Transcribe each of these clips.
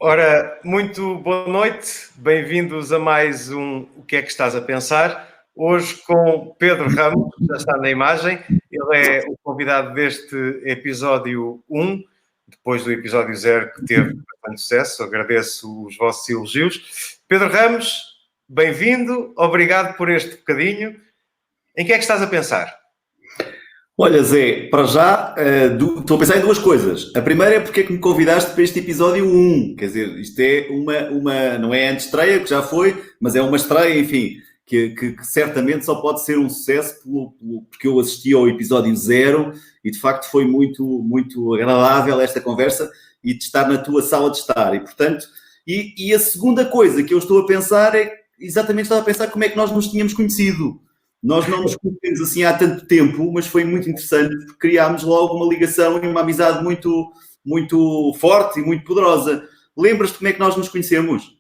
Ora, muito boa noite, bem-vindos a mais um O que é que estás a pensar? Hoje com Pedro Ramos, que já está na imagem, ele é o convidado deste episódio 1, depois do episódio 0 que teve bastante sucesso, agradeço os vossos elogios. Pedro Ramos, bem-vindo, obrigado por este bocadinho. Em que é que estás a pensar? Olha, Zé, para já estou a pensar em duas coisas. A primeira é porque é que me convidaste para este episódio 1. Quer dizer, isto é não é a antestreia, que já foi, mas é uma estreia, enfim, que certamente só pode ser um sucesso porque eu assisti ao episódio 0 e de facto foi muito, muito agradável esta conversa e de estar na tua sala de estar. E portanto, e a segunda coisa que eu estou a pensar é, exatamente estava a pensar como é que nós nos tínhamos conhecido. Nós não nos conhecemos assim há tanto tempo, mas foi muito interessante porque criámos logo uma ligação e uma amizade muito, muito forte e muito poderosa. Lembras-te como é que nós nos conhecemos?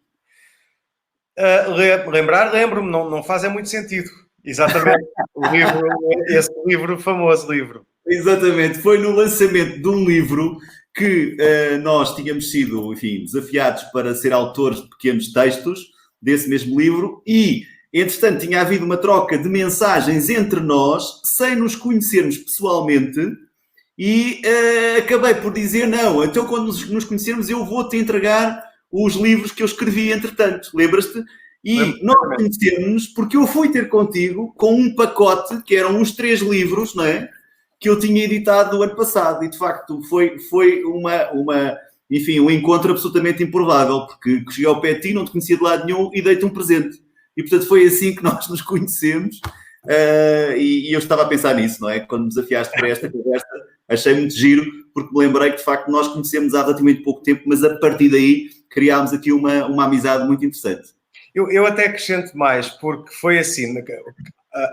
Lembro-me, não faz muito sentido. Exatamente, esse livro, famoso livro. Exatamente, foi no lançamento de um livro que nós tínhamos sido, enfim, desafiados para ser autores de pequenos textos desse mesmo livro e, entretanto, tinha havido uma troca de mensagens entre nós, sem nos conhecermos pessoalmente, e acabei por dizer, não, então quando nos conhecermos eu vou-te entregar os livros que eu escrevi entretanto, lembras-te? E nós conhecemos porque eu fui ter contigo com um pacote, que eram uns 3 livros, não é? Que eu tinha editado no ano passado, e de facto foi enfim, um encontro absolutamente improvável, porque cheguei ao pé de ti, não te conhecia de lado nenhum e dei-te um presente. E portanto foi assim que nós nos conhecemos, e eu estava a pensar nisso, não é? Quando me desafiaste para esta conversa, achei muito giro, porque me lembrei que de facto nós conhecemos há relativamente pouco tempo, mas a partir daí criámos aqui uma amizade muito interessante. Eu até acrescento mais, porque foi assim,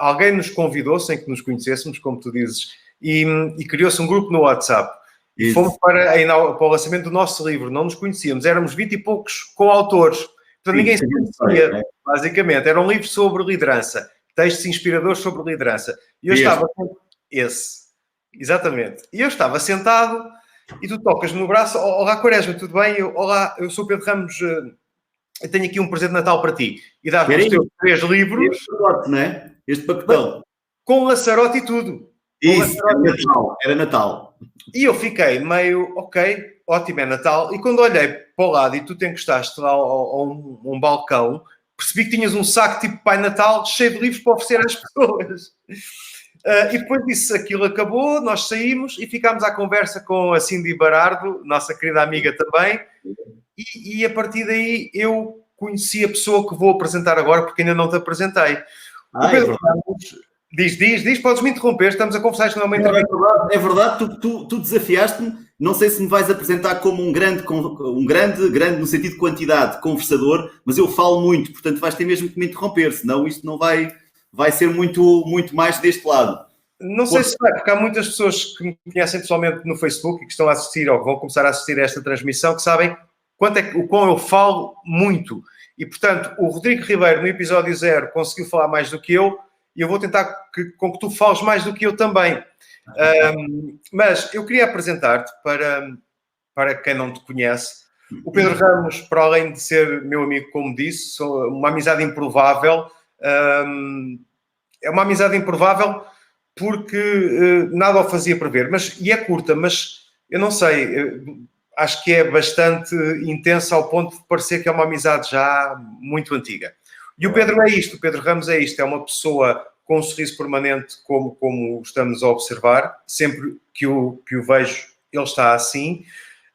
alguém nos convidou, sem que nos conhecêssemos, como tu dizes, e criou-se um grupo no WhatsApp. E Isso. fomos para o lançamento do nosso livro, não nos conhecíamos, éramos 20 e poucos coautores. Portanto, ninguém se conhecia, basicamente. Era um livro sobre liderança, textos inspiradores sobre liderança. E eu estava com esse, exatamente. E eu estava sentado e tu tocas-me no braço, olá Quaresma, tudo bem? Olá, eu sou Pedro Ramos, eu tenho aqui um presente de Natal para ti. E dás-me os teus 3 livros. Este pacote, não é? Este pacotão. Com laçarote e tudo. Isso, era Natal. E eu fiquei meio, ok, ótimo, é Natal. E quando olhei para o lado e tu te encostaste lá a um balcão, percebi que tinhas um saco tipo Pai Natal cheio de livros para oferecer às pessoas. E depois disso, aquilo acabou, nós saímos e ficámos à conversa com a Cindy Barardo, nossa querida amiga também. E a partir daí eu conheci a pessoa que vou apresentar agora, porque ainda não te apresentei. O Pedro Ramos, diz, podes-me interromper, estamos a conversar, isto não é uma entrevista. É verdade, tu desafiaste-me, não sei se me vais apresentar como um grande no sentido de quantidade, conversador, mas eu falo muito, portanto vais ter mesmo que me interromper, senão isto não vai ser muito, muito mais deste lado. Não sei se vai, porque há muitas pessoas que me conhecem pessoalmente no Facebook e que estão a assistir ou que vão começar a assistir a esta transmissão que sabem o quão eu falo muito. E, portanto, o Rodrigo Ribeiro, no episódio 0, conseguiu falar mais do que eu e eu vou tentar com que tu fales mais do que eu também. Mas eu queria apresentar-te para quem não te conhece. O Pedro Ramos, para além de ser meu amigo, como disse, uma amizade improvável. É uma amizade improvável porque nada o fazia prever. E é curta, mas eu não sei... acho que é bastante intensa ao ponto de parecer que é uma amizade já muito antiga. E o Pedro é isto, o Pedro Ramos é isto, é uma pessoa com um sorriso permanente, como estamos a observar. Sempre que o vejo, ele está assim.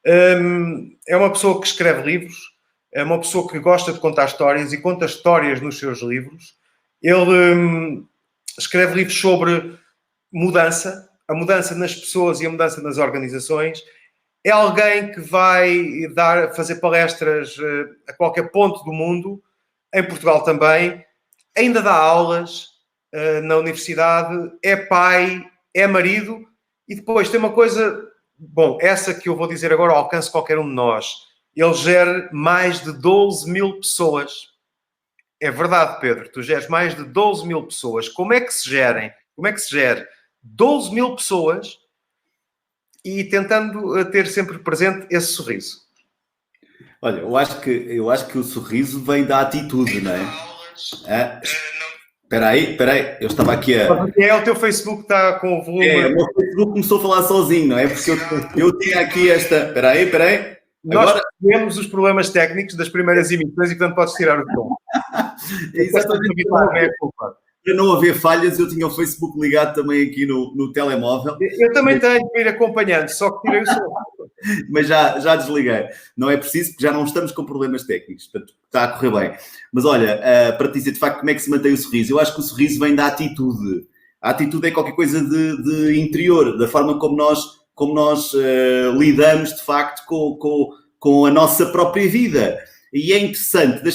É uma pessoa que escreve livros, é uma pessoa que gosta de contar histórias e conta histórias nos seus livros. Ele escreve livros sobre mudança, a mudança nas pessoas e a mudança nas organizações. É alguém que vai fazer palestras a qualquer ponto do mundo, em Portugal também, ainda dá aulas na universidade, é pai, é marido, e depois tem uma coisa, bom, essa que eu vou dizer agora ao alcance de qualquer um de nós. Ele gera mais de 12 mil pessoas. É verdade, Pedro, tu geres mais de 12 mil pessoas. Como é que se gera 12 mil pessoas e tentando ter sempre presente esse sorriso? Olha, eu acho que o sorriso vem da atitude, não é? Espera aí, eu estava aqui a... É o teu Facebook que está com o volume... o meu Facebook começou a falar sozinho, não é? Porque eu tinha aqui esta... Espera aí. Nós temos os problemas técnicos das primeiras emissões e, portanto, podes tirar o tom. Exatamente. Para não haver falhas, eu tinha o Facebook ligado também aqui no telemóvel. Eu também tenho que ir acompanhando, só que tirei o som. Mas já desliguei. Não é preciso, porque já não estamos com problemas técnicos. Portanto, está a correr bem. Mas olha, para te dizer de facto como é que se mantém o sorriso, eu acho que o sorriso vem da atitude. A atitude é qualquer coisa de interior, da forma como nós lidamos de facto com a nossa própria vida. E é interessante,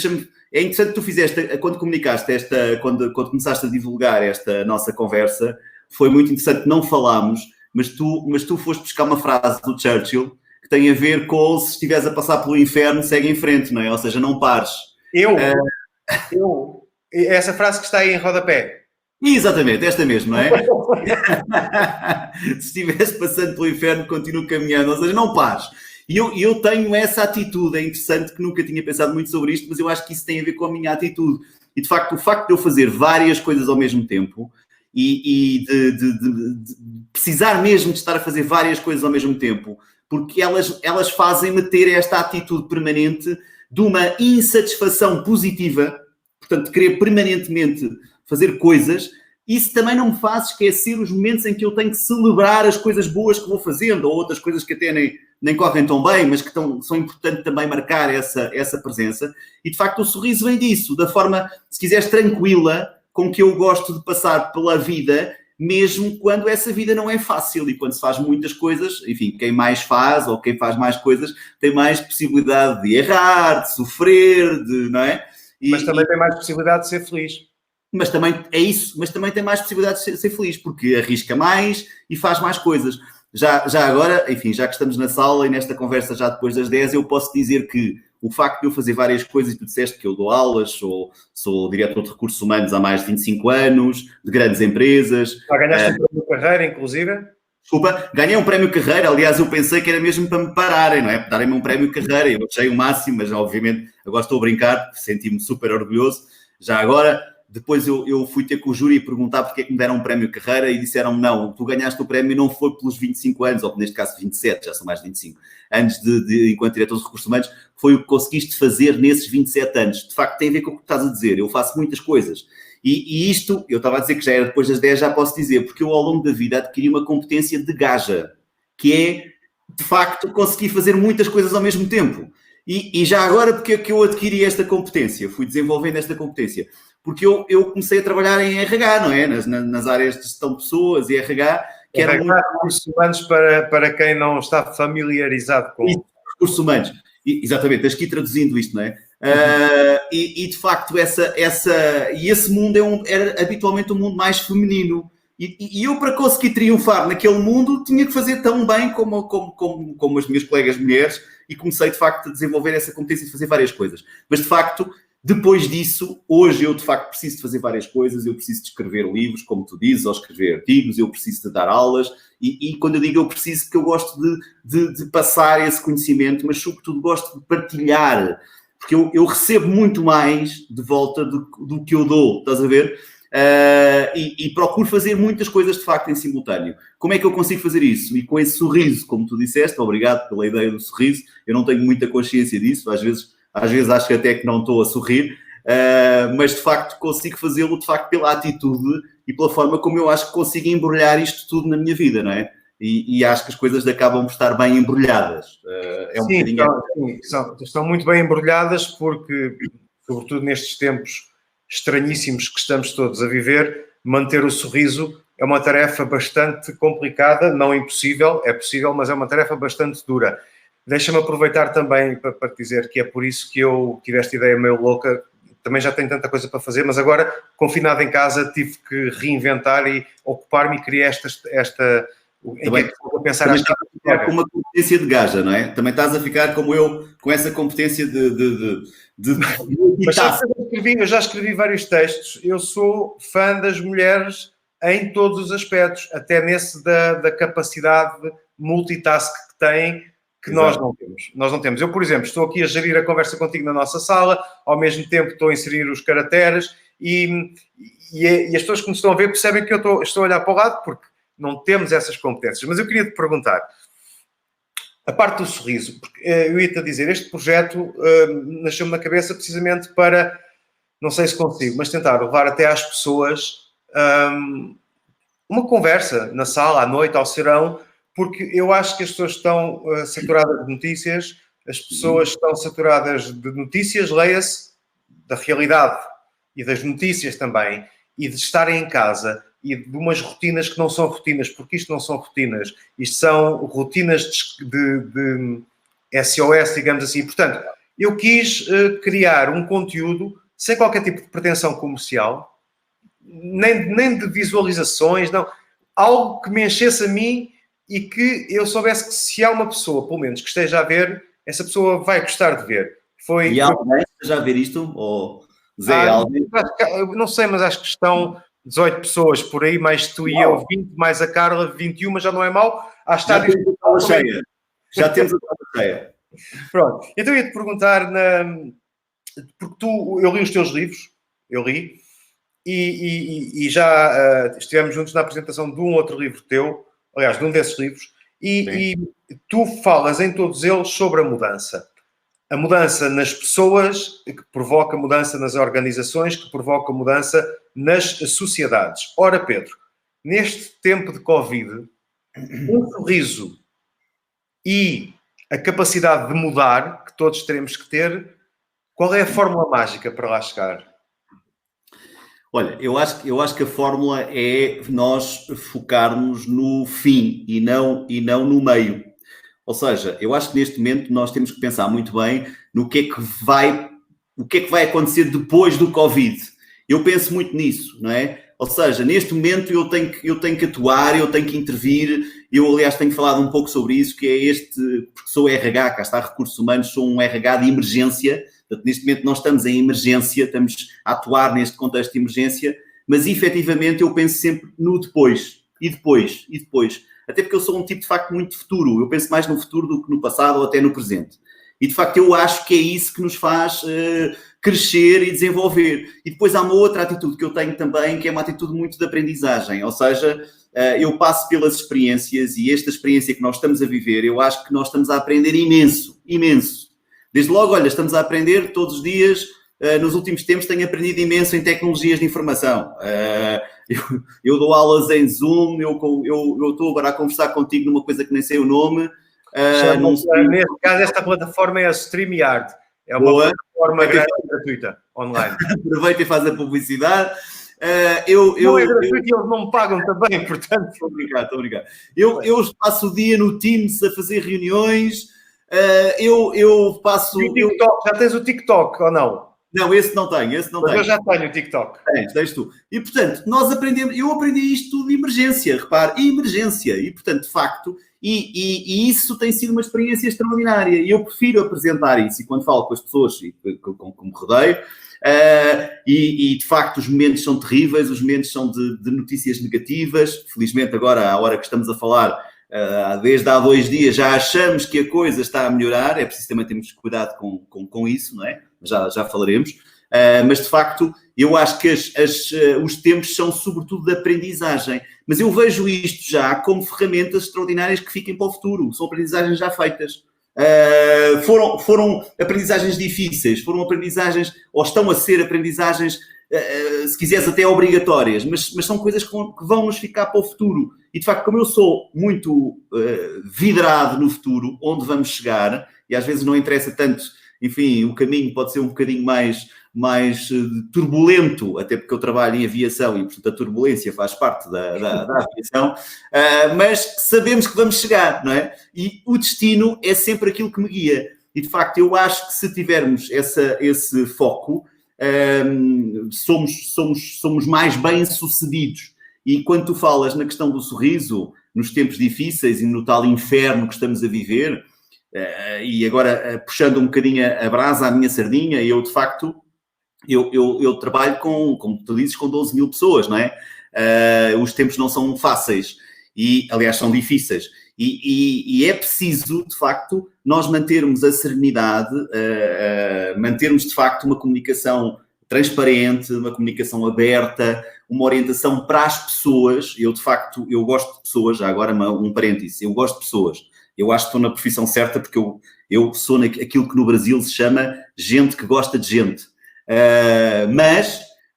é interessante que tu fizeste, quando comunicaste quando começaste a divulgar esta nossa conversa, foi muito interessante, não falámos, mas tu foste buscar uma frase do Churchill que tem a ver com se estiveres a passar pelo inferno, segue em frente, não é? Ou seja, não pares. Essa frase que está aí em rodapé. Exatamente, esta mesmo, não é? Se estivesse passando pelo inferno, continua caminhando, ou seja, não pares. E eu tenho essa atitude, é interessante que nunca tinha pensado muito sobre isto, mas eu acho que isso tem a ver com a minha atitude. E de facto, o facto de eu fazer várias coisas ao mesmo tempo e de precisar mesmo de estar a fazer várias coisas ao mesmo tempo, porque elas fazem-me ter esta atitude permanente de uma insatisfação positiva, portanto, de querer permanentemente fazer coisas. Isso também não me faz esquecer os momentos em que eu tenho que celebrar as coisas boas que vou fazendo, ou outras coisas que até nem correm tão bem, mas que são importantes também marcar essa presença. E, de facto, o sorriso vem disso, da forma, se quiseres, tranquila, com que eu gosto de passar pela vida, mesmo quando essa vida não é fácil e quando se faz muitas coisas. Enfim, quem mais faz ou quem faz mais coisas tem mais possibilidade de errar, de sofrer, não é? Mas também tem mais possibilidade de ser feliz. Mas também é isso, mas também tem mais possibilidade de ser feliz, porque arrisca mais e faz mais coisas. Já agora, enfim, já que estamos na sala e nesta conversa já depois das 10, eu posso dizer que o facto de eu fazer várias coisas, tu disseste que eu dou aulas, sou diretor de recursos humanos há mais de 25 anos, de grandes empresas. Já ganhaste um prémio carreira, inclusive? Desculpa, ganhei um prémio carreira, aliás, eu pensei que era mesmo para me pararem, não é? Para darem-me um prémio carreira, eu achei o máximo, mas obviamente agora estou a brincar, senti-me super orgulhoso. Já agora, depois eu fui ter com o júri e perguntar porque é que me deram um prémio carreira e disseram-me, não, tu ganhaste o prémio não foi pelos 25 anos, ou neste caso 27, já são mais de 25, anos enquanto diretor de recursos humanos, foi o que conseguiste fazer nesses 27 anos. De facto, tem a ver com o que estás a dizer, eu faço muitas coisas. E isto, eu estava a dizer que já era depois das 10, já posso dizer, porque eu ao longo da vida adquiri uma competência de gaja, que é, de facto, conseguir fazer muitas coisas ao mesmo tempo. E já agora, porque é que eu adquiri esta competência? Fui desenvolvendo esta competência. Porque eu comecei a trabalhar em RH, não é? Nas áreas de gestão de pessoas e RH, que eram recursos humanos para quem não está familiarizado com... Recursos humanos. Exatamente, tens que ir traduzindo isto, não é? E de facto, esse mundo era habitualmente um mundo mais feminino. E eu, para conseguir triunfar naquele mundo, tinha que fazer tão bem como as minhas colegas mulheres, e comecei, de facto, a desenvolver essa competência de fazer várias coisas. Mas, de facto, depois disso, hoje eu, de facto, preciso de fazer várias coisas. Eu preciso de escrever livros, como tu dizes, ou escrever artigos. Eu preciso de dar aulas. E quando eu digo eu preciso, porque eu gosto de passar esse conhecimento, mas, sobretudo, gosto de partilhar. Porque eu recebo muito mais de volta do que eu dou, estás a ver? E procuro fazer muitas coisas, de facto, em simultâneo. Como é que eu consigo fazer isso? E com esse sorriso, como tu disseste, obrigado pela ideia do sorriso. Eu não tenho muita consciência disso. Às vezes acho que até que não estou a sorrir. Mas, de facto, consigo fazê-lo, de facto, pela atitude e pela forma como eu acho que consigo embrulhar isto tudo na minha vida, não é? E acho que as coisas acabam por estar bem embrulhadas. Estão muito bem embrulhadas porque, sobretudo nestes tempos estranhíssimos que estamos todos a viver, manter o sorriso é uma tarefa bastante complicada, não impossível, é possível, mas é uma tarefa bastante dura. Deixa-me aproveitar também para te dizer que é por isso que eu tive esta ideia meio louca. Também já tenho tanta coisa para fazer, mas agora, confinado em casa, tive que reinventar e ocupar-me e criar esta também, em que a pensar também estás a ficar com uma competência de gaja, não é? Também estás a ficar como eu, com essa competência de Mas eu já escrevi vários textos. Eu sou fã das mulheres em todos os aspectos, até nesse da capacidade multitask que têm, que nós não temos. Nós não temos. Eu, por exemplo, estou aqui a gerir a conversa contigo na nossa sala, ao mesmo tempo estou a inserir os caracteres e as pessoas que nos estão a ver percebem que eu estou a olhar para o lado porque não temos essas competências. Mas eu queria te perguntar, a parte do sorriso, porque eu ia-te dizer, este projeto nasceu-me na cabeça precisamente para, não sei se consigo, mas tentar levar até às pessoas uma conversa na sala, à noite, ao serão, porque eu acho que as pessoas estão saturadas de notícias, as pessoas estão saturadas de notícias, leia-se, da realidade e das notícias também, e de estarem em casa e de umas rotinas que não são rotinas, porque isto não são rotinas, isto são rotinas de SOS, digamos assim. Portanto, eu quis criar um conteúdo sem qualquer tipo de pretensão comercial, nem de visualizações, não. Algo que me enchesse a mim e que eu soubesse que se há uma pessoa, pelo menos, que esteja a ver, essa pessoa vai gostar de ver. E alguém esteja a ver isto? Ou Zé, alguém? Não sei, mas acho que estão 18 pessoas por aí, mais tu e eu, 20, mais a Carla, 21, mas já não é mau. Já temos a sala cheia. Já temos a sala cheia. Pronto. Então eu ia-te perguntar, porque eu li os teus livros, eu li, e já estivemos juntos na apresentação de um outro livro teu, aliás, de um desses livros, e tu falas em todos eles sobre a mudança. A mudança nas pessoas, que provoca mudança nas organizações, que provoca mudança nas sociedades. Ora, Pedro, neste tempo de Covid, um sorriso e a capacidade de mudar, que todos teremos que ter, qual é a fórmula mágica para lá chegar? Olha, eu acho que a fórmula é nós focarmos no fim e não no meio. Ou seja, eu acho que neste momento nós temos que pensar muito bem no que é que vai acontecer depois do Covid. Eu penso muito nisso, não é? Ou seja, neste momento eu tenho que atuar, eu tenho que intervir. Eu, aliás, tenho falado um pouco sobre isso, que é porque sou RH, cá está, Recursos Humanos, sou um RH de emergência. Portanto, neste momento nós estamos em emergência, estamos a atuar neste contexto de emergência, mas efetivamente eu penso sempre no depois, e depois. Até porque eu sou um tipo, de facto, muito de futuro. Eu penso mais no futuro do que no passado ou até no presente. E, de facto, eu acho que é isso que nos faz crescer e desenvolver. E depois há uma outra atitude que eu tenho também, que é uma atitude muito de aprendizagem. Ou seja, eu passo pelas experiências e esta experiência que nós estamos a viver, eu acho que nós estamos a aprender imenso. Desde logo, olha, estamos a aprender todos os dias. Nos últimos tempos tenho aprendido imenso em tecnologias de informação. Eu dou aulas em Zoom, eu estou agora a conversar contigo numa coisa que nem sei o nome. Neste caso, esta plataforma é a StreamYard. É uma plataforma gratuita, online. Aproveita e faz a publicidade. Não é gratuito e eles não me pagam também, portanto... Estou a brincar. Eu passo o dia no Teams a fazer reuniões. Eu passo... Já tens o TikTok, ou não? Não, esse não tenho. Eu já tenho o TikTok. Tens tu. E, portanto, eu aprendi isto tudo de emergência, repare, emergência. E, portanto, de facto, e isso tem sido uma experiência extraordinária. E eu prefiro apresentar isso. E quando falo com as pessoas com me rodeio, e, de facto, os momentos são terríveis, os momentos são de notícias negativas. Felizmente, agora, à hora que estamos a falar, desde há 2 dias, já achamos que a coisa está a melhorar. É preciso também termos cuidado com isso, não é? Já falaremos, mas de facto eu acho que os tempos são sobretudo de aprendizagem, mas eu vejo isto já como ferramentas extraordinárias que fiquem para o futuro, são aprendizagens já feitas. Foram aprendizagens difíceis, foram aprendizagens, ou estão a ser aprendizagens, se quiseres até obrigatórias, mas são coisas que vão nos ficar para o futuro. E de facto, como eu sou muito vidrado no futuro, onde vamos chegar, e às vezes não interessa tanto, enfim, o caminho pode ser um bocadinho mais turbulento, até porque eu trabalho em aviação e, portanto, a turbulência faz parte da aviação, mas sabemos que vamos chegar, não é? E o destino é sempre aquilo que me guia. E, de facto, eu acho que se tivermos esse foco, somos mais bem-sucedidos. E quando tu falas na questão do sorriso, nos tempos difíceis e no tal inferno que estamos a viver, e agora puxando um bocadinho a brasa à minha sardinha, eu de facto eu trabalho como tu dizes, com 12 mil pessoas, não é? Os tempos não são fáceis e, aliás, são difíceis. E é preciso, de facto, nós mantermos a serenidade, mantermos, de facto, uma comunicação transparente, uma comunicação aberta, uma orientação para as pessoas. Eu, de facto, eu gosto de pessoas, já agora um parêntese, eu gosto de pessoas. Eu acho que estou na profissão certa porque eu sou aquilo que no Brasil se chama gente que gosta de gente.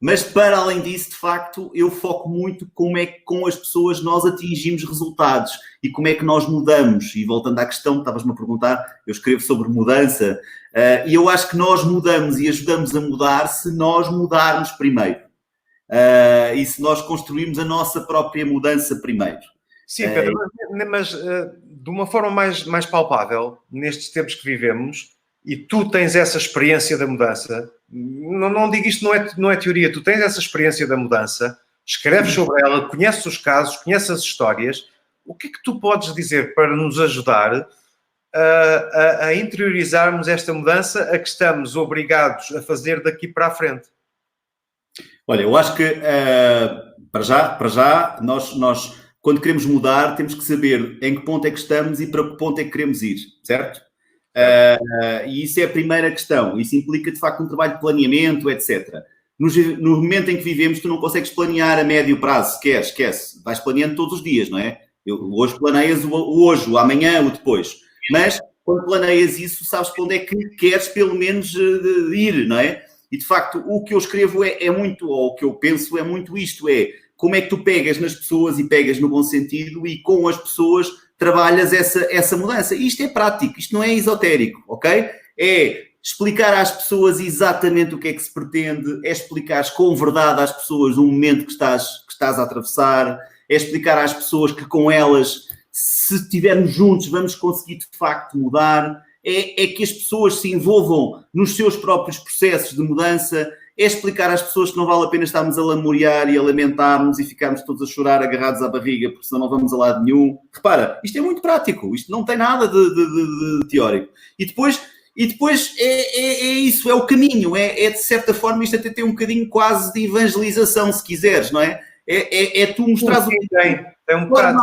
Mas, para além disso, de facto, eu foco muito como é que com as pessoas nós atingimos resultados e como é que nós mudamos. E voltando à questão que estavas-me a perguntar, eu escrevo sobre mudança e eu acho que nós mudamos e ajudamos a mudar se nós mudarmos primeiro. E se nós construirmos a nossa própria mudança primeiro. Sim, Pedro, mas de uma forma mais palpável, nestes tempos que vivemos, e tu tens essa experiência da mudança, não digo isto, não é teoria, tu tens essa experiência da mudança, escreves sobre ela, conheces os casos, conheces as histórias, o que é que tu podes dizer para nos ajudar a interiorizarmos esta mudança a que estamos obrigados a fazer daqui para a frente? Olha, eu acho que para já nós quando queremos mudar temos que saber em que ponto é que estamos e para que ponto é que queremos ir, certo? E isso é a primeira questão. Isso implica, de facto, um trabalho de planeamento, etc. No momento em que vivemos, tu não consegues planear a médio prazo, esquece. Vais planeando todos os dias, não é? Hoje planeias o hoje, o amanhã, o depois. Mas, quando planeias isso, sabes para onde é que queres, pelo menos, ir, não é? E, de facto, o que eu escrevo é muito, ou o que eu penso é muito isto, como é que tu pegas nas pessoas e pegas no bom sentido e com as pessoas trabalhas essa mudança. E isto é prático, isto não é esotérico, ok? É explicar às pessoas exatamente o que é que se pretende, é explicar com verdade às pessoas o momento que estás a atravessar, é explicar às pessoas que com elas, se estivermos juntos, vamos conseguir de facto mudar, é que as pessoas se envolvam nos seus próprios processos de mudança, é explicar às pessoas que não vale a pena estarmos a lamuriar e a lamentar-nos e ficarmos todos a chorar agarrados à barriga, porque senão não vamos a lado nenhum. Repara, isto é muito prático, isto não tem nada de teórico. E depois é isso, é o caminho, é de certa forma isto até tem um bocadinho quase de evangelização, se quiseres, não é? É tu mostrares o que tem um bocado.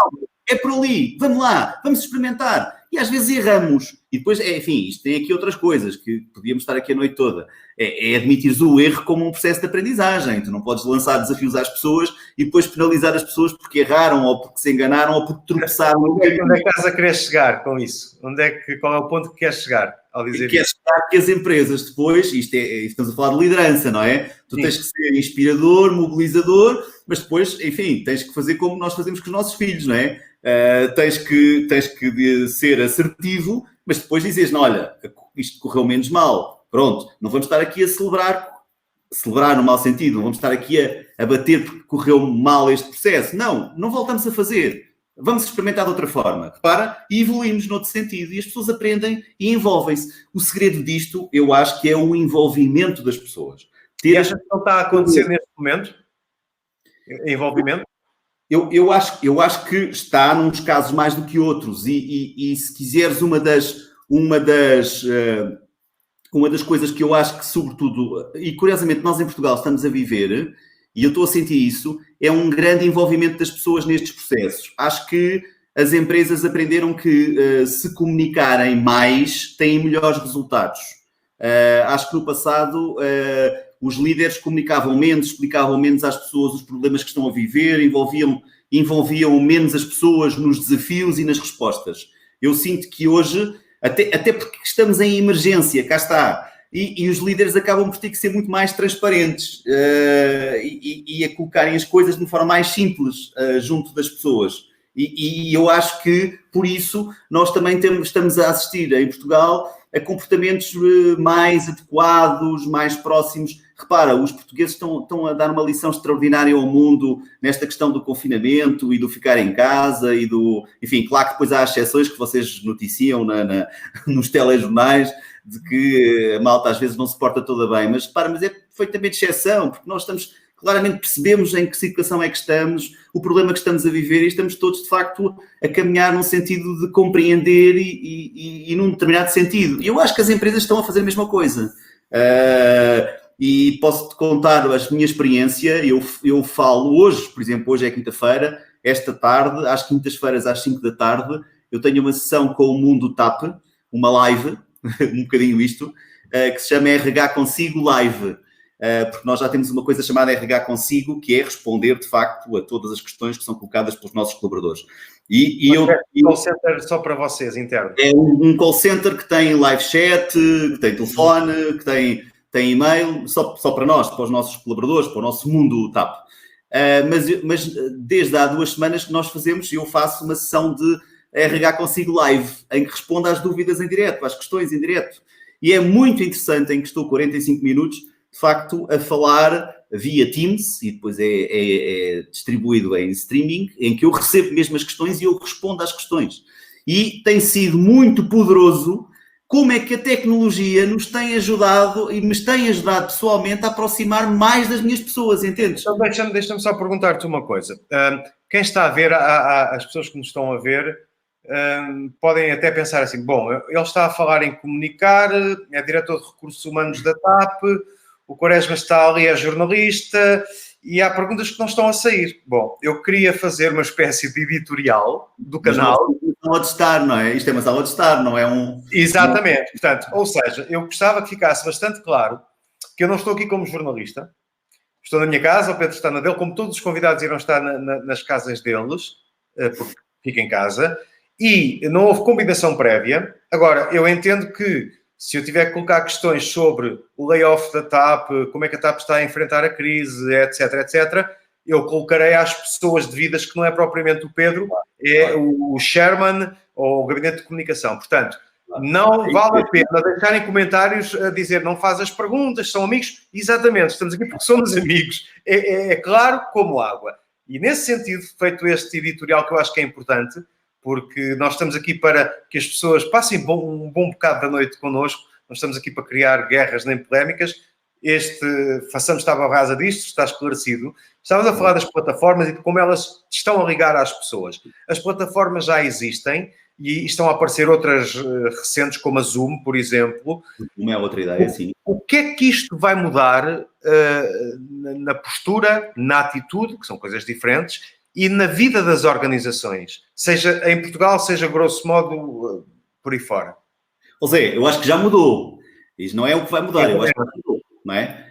É por ali, vamos lá, vamos experimentar. E às vezes erramos. E depois, enfim, isto tem aqui outras coisas que podíamos estar aqui a noite toda. É admitires o erro como um processo de aprendizagem. Tu não podes lançar desafios às pessoas e depois penalizar as pessoas porque erraram ou porque se enganaram ou porque tropeçaram. Onde é que estás a querer chegar com isso? Qual é o ponto que queres chegar ao dizer queres chegar que as empresas depois, estamos a falar de liderança, não é? Tu tens que ser inspirador, mobilizador, mas depois, enfim, tens que fazer como nós fazemos com os nossos filhos, não é? Tens que ser assertivo, mas depois dizes, não, olha, isto correu menos mal, pronto, não vamos estar aqui a celebrar no mau sentido, não vamos estar aqui a bater porque correu mal este processo, não voltamos a fazer, vamos experimentar de outra forma, repara, e evoluímos noutro sentido, e as pessoas aprendem e envolvem-se. O segredo disto, eu acho que é o envolvimento das pessoas. E achas que não está a acontecer neste momento? Envolvimento? Eu acho que está nos casos mais do que outros e se quiseres uma das coisas que eu acho que sobretudo, e curiosamente nós em Portugal estamos a viver, e eu estou a sentir isso, é um grande envolvimento das pessoas nestes processos. Acho que as empresas aprenderam que se comunicarem mais têm melhores resultados. Acho que no passado os líderes comunicavam menos, explicavam menos às pessoas os problemas que estão a viver, envolviam menos as pessoas nos desafios e nas respostas. Eu sinto que hoje, até porque estamos em emergência, cá está, e os líderes acabam por ter que ser muito mais transparentes e a colocarem as coisas de uma forma mais simples junto das pessoas. E eu acho que, por isso, nós também estamos a assistir em Portugal a comportamentos mais adequados, mais próximos. Repara, os portugueses estão a dar uma lição extraordinária ao mundo nesta questão do confinamento e do ficar em casa e do... Enfim, claro que depois há exceções que vocês noticiam nos telejornais de que a malta às vezes não se porta toda bem, mas repara, mas é perfeitamente exceção, porque nós claramente percebemos em que situação é que estamos, o problema que estamos a viver e estamos todos, de facto, a caminhar num sentido de compreender e num determinado sentido. E eu acho que as empresas estão a fazer a mesma coisa. E posso-te contar a minha experiência, eu falo hoje, por exemplo, hoje é quinta-feira, esta tarde, às quintas-feiras às 5 da tarde, eu tenho uma sessão com o Mundo TAP, uma live, um bocadinho isto, que se chama RH Consigo Live. Porque nós já temos uma coisa chamada RH Consigo, que é responder, de facto, a todas as questões que são colocadas pelos nossos colaboradores. Call center só para vocês, interno? É um call center que tem live chat, que tem telefone, que tem e-mail, só para nós, para os nossos colaboradores, para o nosso mundo TAP. Mas desde há 2 semanas que nós fazemos, eu faço uma sessão de RH Consigo Live, em que respondo às dúvidas em direto, às questões em direto. E é muito interessante, em que estou 45 minutos, de facto, a falar via Teams, e depois é distribuído em streaming, em que eu recebo mesmo as questões e eu respondo às questões. E tem sido muito poderoso como é que a tecnologia nos tem ajudado e me tem ajudado pessoalmente a aproximar mais das minhas pessoas, entendes? Então deixa-me só perguntar-te uma coisa. Quem está a ver, as pessoas que nos estão a ver, podem até pensar assim, bom, ele está a falar em comunicar, é diretor de recursos humanos da TAP, o Quaresma está ali, é jornalista, e há perguntas que não estão a sair. Bom, eu queria fazer uma espécie de editorial do canal. Mas é uma sala de estar, não é? Isto é uma sala de estar, não é um... Exatamente. Portanto, ou seja, eu gostava que ficasse bastante claro que eu não estou aqui como jornalista. Estou na minha casa, o Pedro está na dele, como todos os convidados irão estar nas casas deles, porque fica em casa, e não houve combinação prévia. Agora, eu entendo que se eu tiver que colocar questões sobre o layoff da TAP, como é que a TAP está a enfrentar a crise, etc., eu colocarei às pessoas devidas, que não é propriamente o Pedro, é o Sherman ou o Gabinete de Comunicação. Portanto, não vale a pena deixarem comentários a dizer não faz as perguntas, são amigos. Exatamente, estamos aqui porque somos amigos. É claro como água. E nesse sentido, feito este editorial que eu acho que é importante, porque nós estamos aqui para que as pessoas passem um bom bocado da noite connosco, não estamos aqui para criar guerras nem polémicas. Façamos tábua rasa disto, está esclarecido. Estamos a falar das plataformas e de como elas estão a ligar às pessoas. As plataformas já existem e estão a aparecer outras recentes, como a Zoom, por exemplo. Uma é outra ideia, sim. O que é que isto vai mudar na postura, na atitude, que são coisas diferentes, e na vida das organizações? Seja em Portugal, seja grosso modo por aí fora. Ou seja, eu acho que já mudou. Isto não é o que vai mudar, eu acho que já mudou, não é?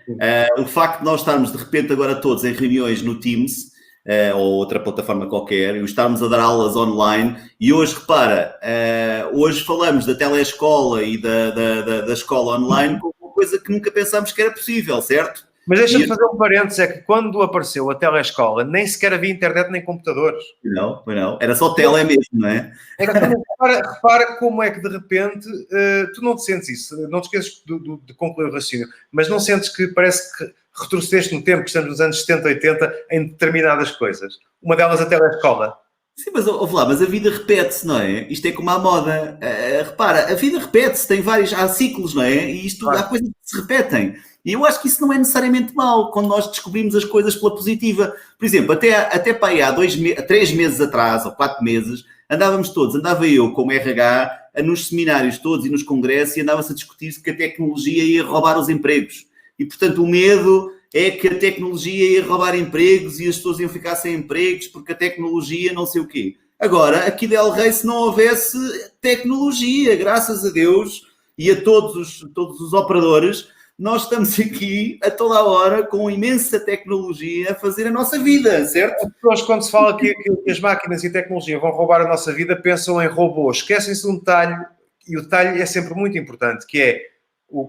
O facto de nós estarmos de repente agora todos em reuniões no Teams, ou outra plataforma qualquer, e estarmos a dar aulas online, e hoje, repara, hoje falamos da telescola e da escola online como uma coisa que nunca pensámos que era possível, certo? Mas deixa-me fazer um parênteses, é que quando apareceu a telescola, nem sequer havia internet nem computadores. Não, era só tele mesmo, não é? Repara como é que de repente, tu não te sentes isso, não te esqueces de concluir o raciocínio, mas não sentes que parece que retrocedeste no tempo, que estamos nos anos 70, 80, em determinadas coisas. Uma delas a telescola. Sim, mas ouve lá, mas a vida repete-se, não é? Isto é como a moda. Repara, a vida repete-se, há ciclos, não é? E há coisas que se repetem. E eu acho que isso não é necessariamente mau, quando nós descobrimos as coisas pela positiva. Por exemplo, até para aí há 3 meses atrás, ou 4 meses, andava eu como RH, nos seminários todos e nos congressos, e andava-se a discutir que a tecnologia ia roubar os empregos. E, portanto, o medo é que a tecnologia ia roubar empregos e as pessoas iam ficar sem empregos porque a tecnologia não sei o quê. Agora, aqui de El Rei, se não houvesse tecnologia, graças a Deus, e a todos os operadores, nós estamos aqui a toda a hora com imensa tecnologia a fazer a nossa vida, certo? As pessoas, quando se fala que as máquinas e a tecnologia vão roubar a nossa vida, pensam em robôs. Esquecem-se de um detalhe, e o detalhe é sempre muito importante, que é,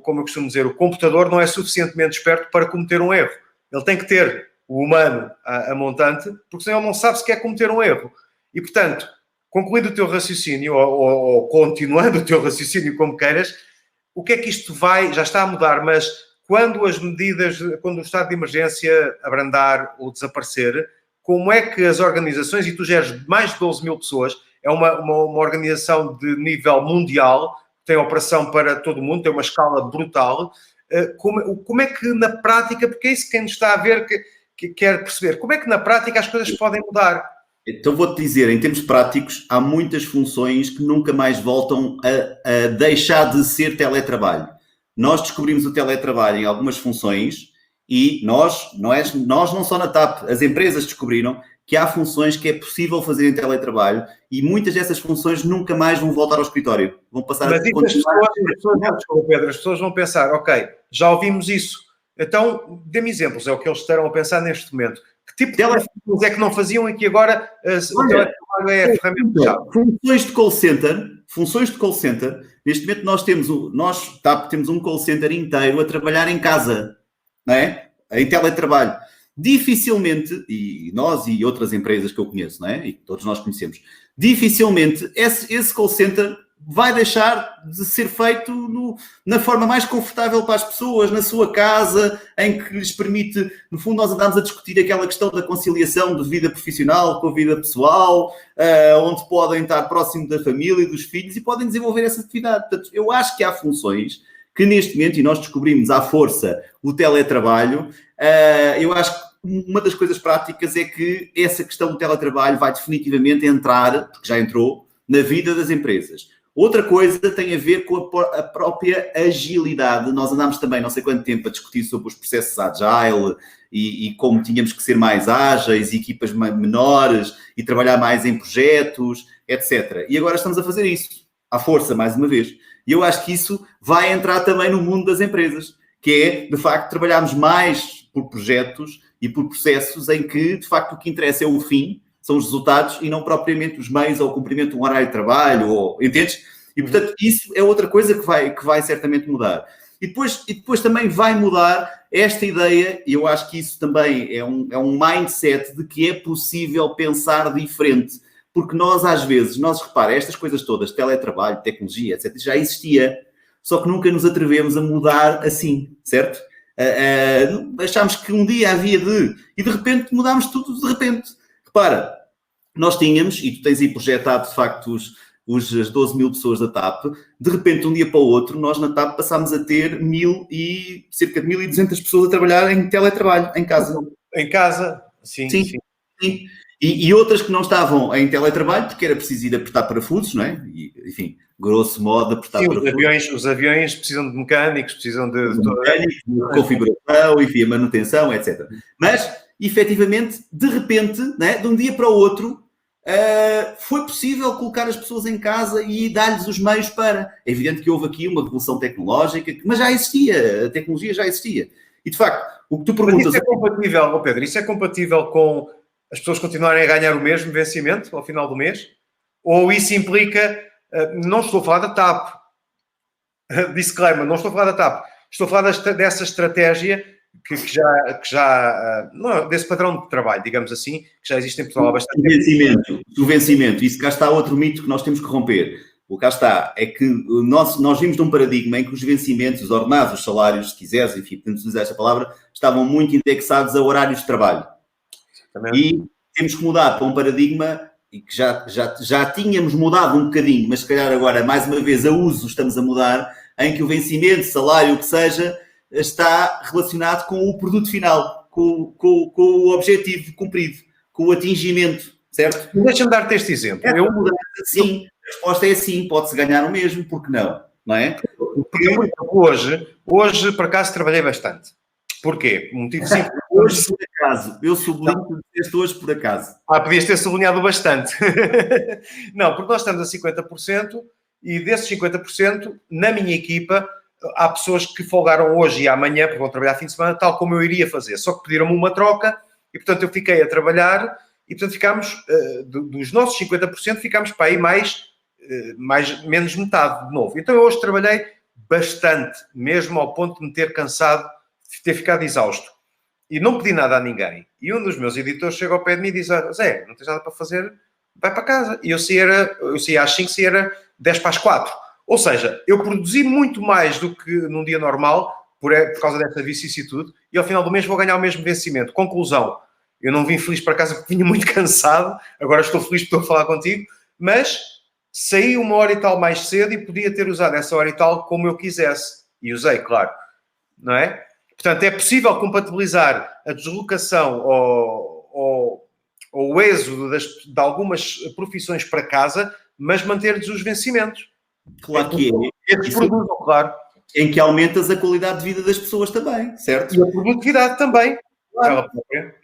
como eu costumo dizer, o computador não é suficientemente esperto para cometer um erro. Ele tem que ter o humano a montante, porque senão ele não sabe se quer cometer um erro. E, portanto, concluindo o teu raciocínio, ou continuando o teu raciocínio como queiras, o que é que isto já está a mudar, mas quando o estado de emergência abrandar ou desaparecer, como é que as organizações, e tu geres mais de 12 mil pessoas, é uma organização de nível mundial, tem operação para todo o mundo, tem uma escala brutal, como é que na prática, porque é isso que quem nos está a ver que quer perceber, como é que na prática as coisas podem mudar? Então vou-te dizer, em termos práticos, há muitas funções que nunca mais voltam a deixar de ser teletrabalho. Nós descobrimos o teletrabalho em algumas funções e nós não só na TAP, as empresas descobriram que há funções que é possível fazer em teletrabalho e muitas dessas funções nunca mais vão voltar ao escritório. Vão passar Mas a continuar... as pessoas vão pensar, ok, já ouvimos isso, então dê-me exemplos, é o que eles estarão a pensar neste momento. Que tipo de funções é que não faziam e que agora o teletrabalho é a ferramenta-chave? Funções de call center, neste momento nós temos um call center inteiro a trabalhar em casa, não é? Em teletrabalho. Dificilmente, e nós e outras empresas que eu conheço, não é? E todos nós conhecemos, dificilmente esse call center vai deixar de ser feito na forma mais confortável para as pessoas, na sua casa, em que lhes permite, no fundo, nós andamos a discutir aquela questão da conciliação de vida profissional com a vida pessoal, onde podem estar próximo da família e dos filhos e podem desenvolver essa atividade. Portanto, eu acho que há funções que neste momento, e nós descobrimos à força o teletrabalho, eu acho que uma das coisas práticas é que essa questão do teletrabalho vai definitivamente entrar, porque já entrou, na vida das empresas. Outra coisa tem a ver com a própria agilidade. Nós andámos também não sei quanto tempo a discutir sobre os processos agile e como tínhamos que ser mais ágeis, equipas menores e trabalhar mais em projetos, etc. E agora estamos a fazer isso, à força, mais uma vez. E eu acho que isso vai entrar também no mundo das empresas, que é, de facto, trabalharmos mais por projetos e por processos em que, de facto, o que interessa é o fim, são os resultados e não propriamente os meios ou o cumprimento de um horário de trabalho, entendes? E, portanto, isso é outra coisa que vai certamente mudar. E depois também vai mudar esta ideia, e eu acho que isso também é um mindset de que é possível pensar diferente. Porque nós, às vezes, repara, estas coisas todas, teletrabalho, tecnologia, etc., já existia, só que nunca nos atrevemos a mudar assim, certo? Achámos que um dia havia e de repente mudámos tudo de repente. Repara, nós tínhamos, e tu tens aí projetado, de facto, as 12 mil pessoas da TAP, de repente, de um dia para o outro, nós na TAP passámos a ter cerca de 1.200 pessoas a trabalhar em teletrabalho, em casa. Em casa, sim. E outras que não estavam em teletrabalho, porque era preciso ir apertar parafusos, não é? E, enfim, grosso modo, apertar parafusos. Os aviões precisam de mecânicos, precisam de configuração, enfim, a manutenção, etc. Mas, efetivamente, de repente, né, de um dia para o outro, foi possível colocar as pessoas em casa e dar-lhes os meios para... É evidente que houve aqui uma revolução tecnológica, mas já existia, a tecnologia já existia. E, de facto, o que tu perguntas... Mas isso é compatível, Pedro, isso é compatível com as pessoas continuarem a ganhar o mesmo vencimento ao final do mês? Ou isso implica... não estou a falar da TAP. Disclaimer, não estou a falar da TAP. Estou a falar dessa estratégia que já não, desse padrão de trabalho, digamos assim, que já existe em Portugal há bastante tempo. Do vencimento. Isso cá está outro mito que nós temos que romper. O que cá está é que nós vimos de um paradigma em que os vencimentos, os ordenados, os salários, se quiseres, enfim, podemos utilizar esta palavra, estavam muito indexados a horários de trabalho. Exatamente. E temos que mudar para um paradigma e que já tínhamos mudado um bocadinho, mas se calhar agora, mais uma vez, a uso estamos a mudar, em que o vencimento, salário, o que seja, está relacionado com o produto final, com o objetivo cumprido, com o atingimento, certo? Deixa-me dar-te este exemplo. Sim, a resposta é sim, pode-se ganhar o mesmo, porque não é? Porque hoje, por acaso, trabalhei bastante. Porquê? Um motivo simples. Hoje, por acaso. Eu sublinho que disseste hoje, por acaso. Podias ter sublinhado bastante. Não, porque nós estamos a 50% e desses 50%, na minha equipa, há pessoas que folgaram hoje e amanhã, porque vão trabalhar fim de semana, tal como eu iria fazer. Só que pediram-me uma troca e, portanto, eu fiquei a trabalhar e, portanto, ficámos, dos nossos 50%, ficámos para aí menos metade de novo. Então, eu hoje trabalhei bastante, mesmo ao ponto de me ter cansado, de ter ficado exausto. E não pedi nada a ninguém. E um dos meus editores chega ao pé de mim e diz: Zé, não tens nada para fazer? Vai para casa. E eu saía às 5, saía 10 para as 4. Ou seja, eu produzi muito mais do que num dia normal, por causa dessa vicissitude, e ao final do mês vou ganhar o mesmo vencimento. Conclusão, eu não vim feliz para casa porque vinha muito cansado, agora estou feliz porque estou a falar contigo, mas saí 1 hora e tal mais cedo e podia ter usado essa hora e tal como eu quisesse. E usei, claro. Não é? Portanto, é possível compatibilizar a deslocação ou o êxodo de algumas profissões para casa, mas manter-lhes os vencimentos. Claro que é. Eles produzem, claro. Em que aumentas a qualidade de vida das pessoas também, certo? E a produtividade também. ela própria.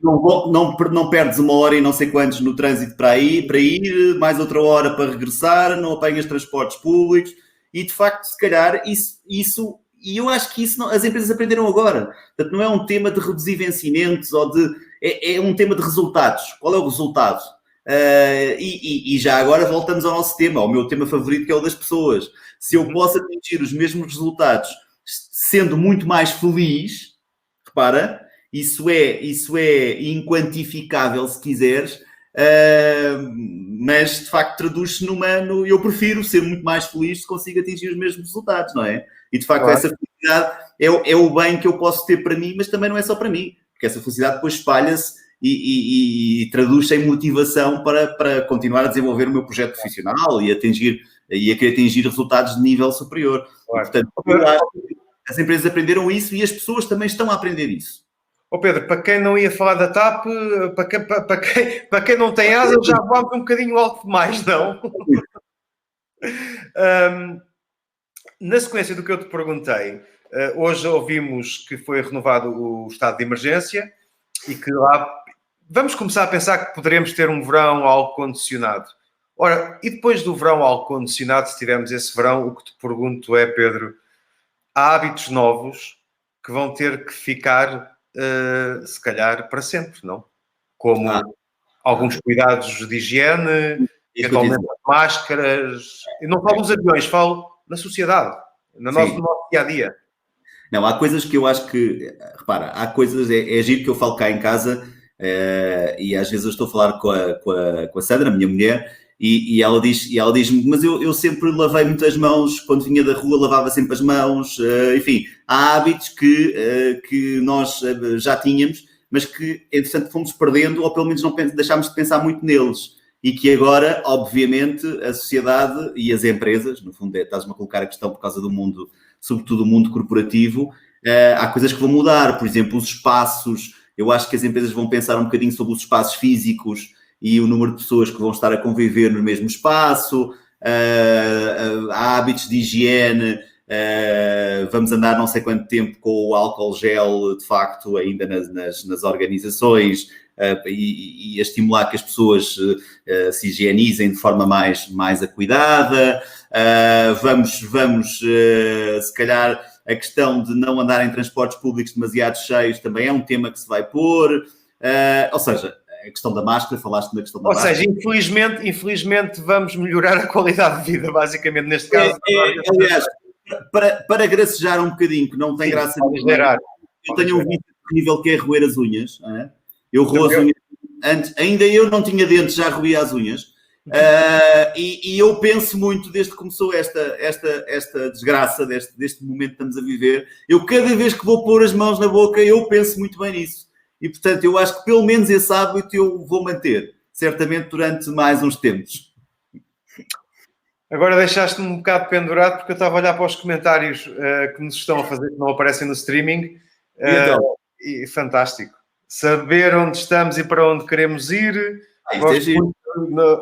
Não perdes 1 hora e não sei quantos no trânsito para ir, mais outra hora para regressar, não apanhas transportes públicos e, de facto, se calhar, isso e eu acho que isso as empresas aprenderam agora. Portanto, não é um tema de reduzir vencimentos ou é um tema de resultados. Qual é o resultado? E já agora voltamos ao nosso tema, ao meu tema favorito, que é o das pessoas. Se eu posso atingir os mesmos resultados sendo muito mais feliz, repara, isso é inquantificável, se quiseres, mas de facto traduz-se eu prefiro ser muito mais feliz se consigo atingir os mesmos resultados, não é? E de facto essa felicidade é o bem que eu posso ter para mim, mas também não é só para mim, porque essa felicidade depois espalha-se e traduz-se em motivação para continuar a desenvolver o meu projeto profissional e a querer atingir resultados de nível superior. E, portanto, eu acho que as empresas aprenderam isso e as pessoas também estão a aprender isso. Pedro, para quem não ia falar da TAP, para quem não tem asa, já vamos um bocadinho alto demais, não? Na sequência do que eu te perguntei, hoje ouvimos que foi renovado o estado de emergência e que lá vamos começar a pensar que poderemos ter um verão algo condicionado. Ora, e depois do verão algo condicionado, se tivermos esse verão, o que te pergunto é, Pedro, há hábitos novos que vão ter que ficar, se calhar, para sempre, não? Como alguns cuidados de higiene, eventualmente máscaras. Eu não falo dos aviões, falo na sociedade, no nosso dia-a-dia. Não, há coisas que eu acho que... Repara, há coisas... É giro que eu falo cá em casa e às vezes eu estou a falar com a Sandra, a minha mulher, e ela diz-me, mas eu sempre lavei muitas mãos, quando vinha da rua lavava sempre as mãos, enfim, há hábitos que nós já tínhamos, mas que, entretanto, fomos perdendo, ou pelo menos não deixámos de pensar muito neles, e que agora, obviamente, a sociedade e as empresas, no fundo, estás-me a colocar a questão por causa do mundo, sobretudo o mundo corporativo, há coisas que vão mudar, por exemplo, os espaços, eu acho que as empresas vão pensar um bocadinho sobre os espaços físicos e o número de pessoas que vão estar a conviver no mesmo espaço, há hábitos de higiene, vamos andar não sei quanto tempo com o álcool gel, de facto, ainda nas organizações, e a estimular que as pessoas se higienizem de forma mais acuidada. Vamos se calhar, a questão de não andar em transportes públicos demasiado cheios também é um tema que se vai pôr. Ou seja, a questão da máscara, falaste na questão da máscara. Ou seja, infelizmente vamos melhorar a qualidade de vida, basicamente, neste caso. Aliás, para gracejar um bocadinho, que não tem graça nenhuma, eu tenho um vício terrível que é roer as unhas. Eu roo as unhas. Antes, ainda eu não tinha dentes, já roía as unhas. E eu penso muito, desde que começou esta desgraça, deste momento que estamos a viver, eu cada vez que vou pôr as mãos na boca, eu penso muito bem nisso. E, portanto, eu acho que pelo menos esse hábito eu vou manter, certamente durante mais uns tempos. Agora deixaste-me um bocado pendurado porque eu estava a olhar para os comentários que nos estão a fazer, que não aparecem no streaming. E fantástico. Saber onde estamos e para onde queremos ir.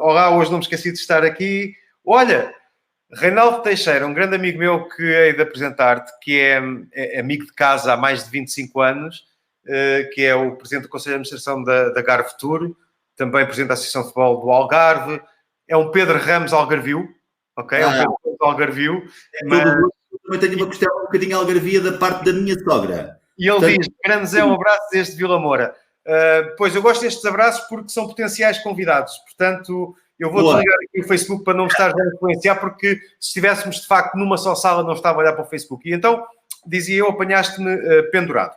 Olá, hoje não me esqueci de estar aqui. Olha, Reinaldo Teixeira, um grande amigo meu que hei de apresentar-te, que é amigo de casa há mais de 25 anos, que é o presidente do Conselho de Administração da Garve Tour, também presidente da Associação de Futebol do Algarve, é um Pedro Ramos Algarvio, ok? É um Pedro Ramos Algarvio. Eu também tenho uma costela um bocadinho algarvia da parte da minha sogra. E ele diz, grande Zé, um abraço desde Vila Moura. Pois, eu gosto destes abraços porque são potenciais convidados, portanto, eu vou desligar aqui o Facebook para não me estar a influenciar, porque se estivéssemos de facto numa só sala não estava a olhar para o Facebook. E então, dizia eu, apanhaste-me pendurado.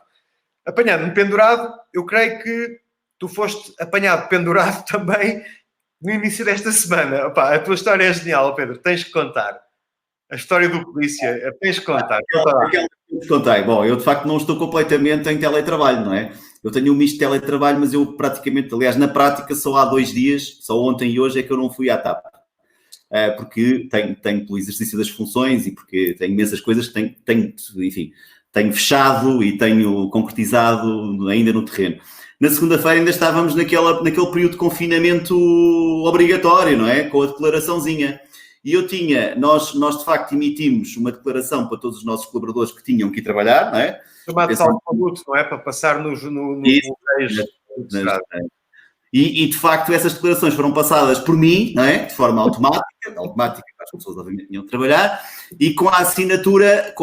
Apanhando-me pendurado, eu creio que tu foste apanhado pendurado também no início desta semana. Opa, a tua história é genial, Pedro. Tens que contar. A história do polícia. Tens que contar. Contei. Bom, eu de facto não estou completamente em teletrabalho, não é? Eu tenho um misto de teletrabalho, mas eu praticamente, aliás, na prática, só há 2 dias, só ontem e hoje, é que eu não fui à TAP. Porque tenho pelo exercício das funções e porque tenho imensas coisas que tenho fechado e tenho concretizado ainda no terreno. Na segunda-feira ainda estávamos naquele período de confinamento obrigatório, não é? Com a declaraçãozinha. e nós de facto emitimos uma declaração para todos os nossos colaboradores que tinham que ir trabalhar, não é? Chamado salvo-conduto, não é? Para passar no colégio. E, de facto, essas declarações foram passadas por mim, não é? De forma automática, as pessoas obviamente tinham de trabalhar, e com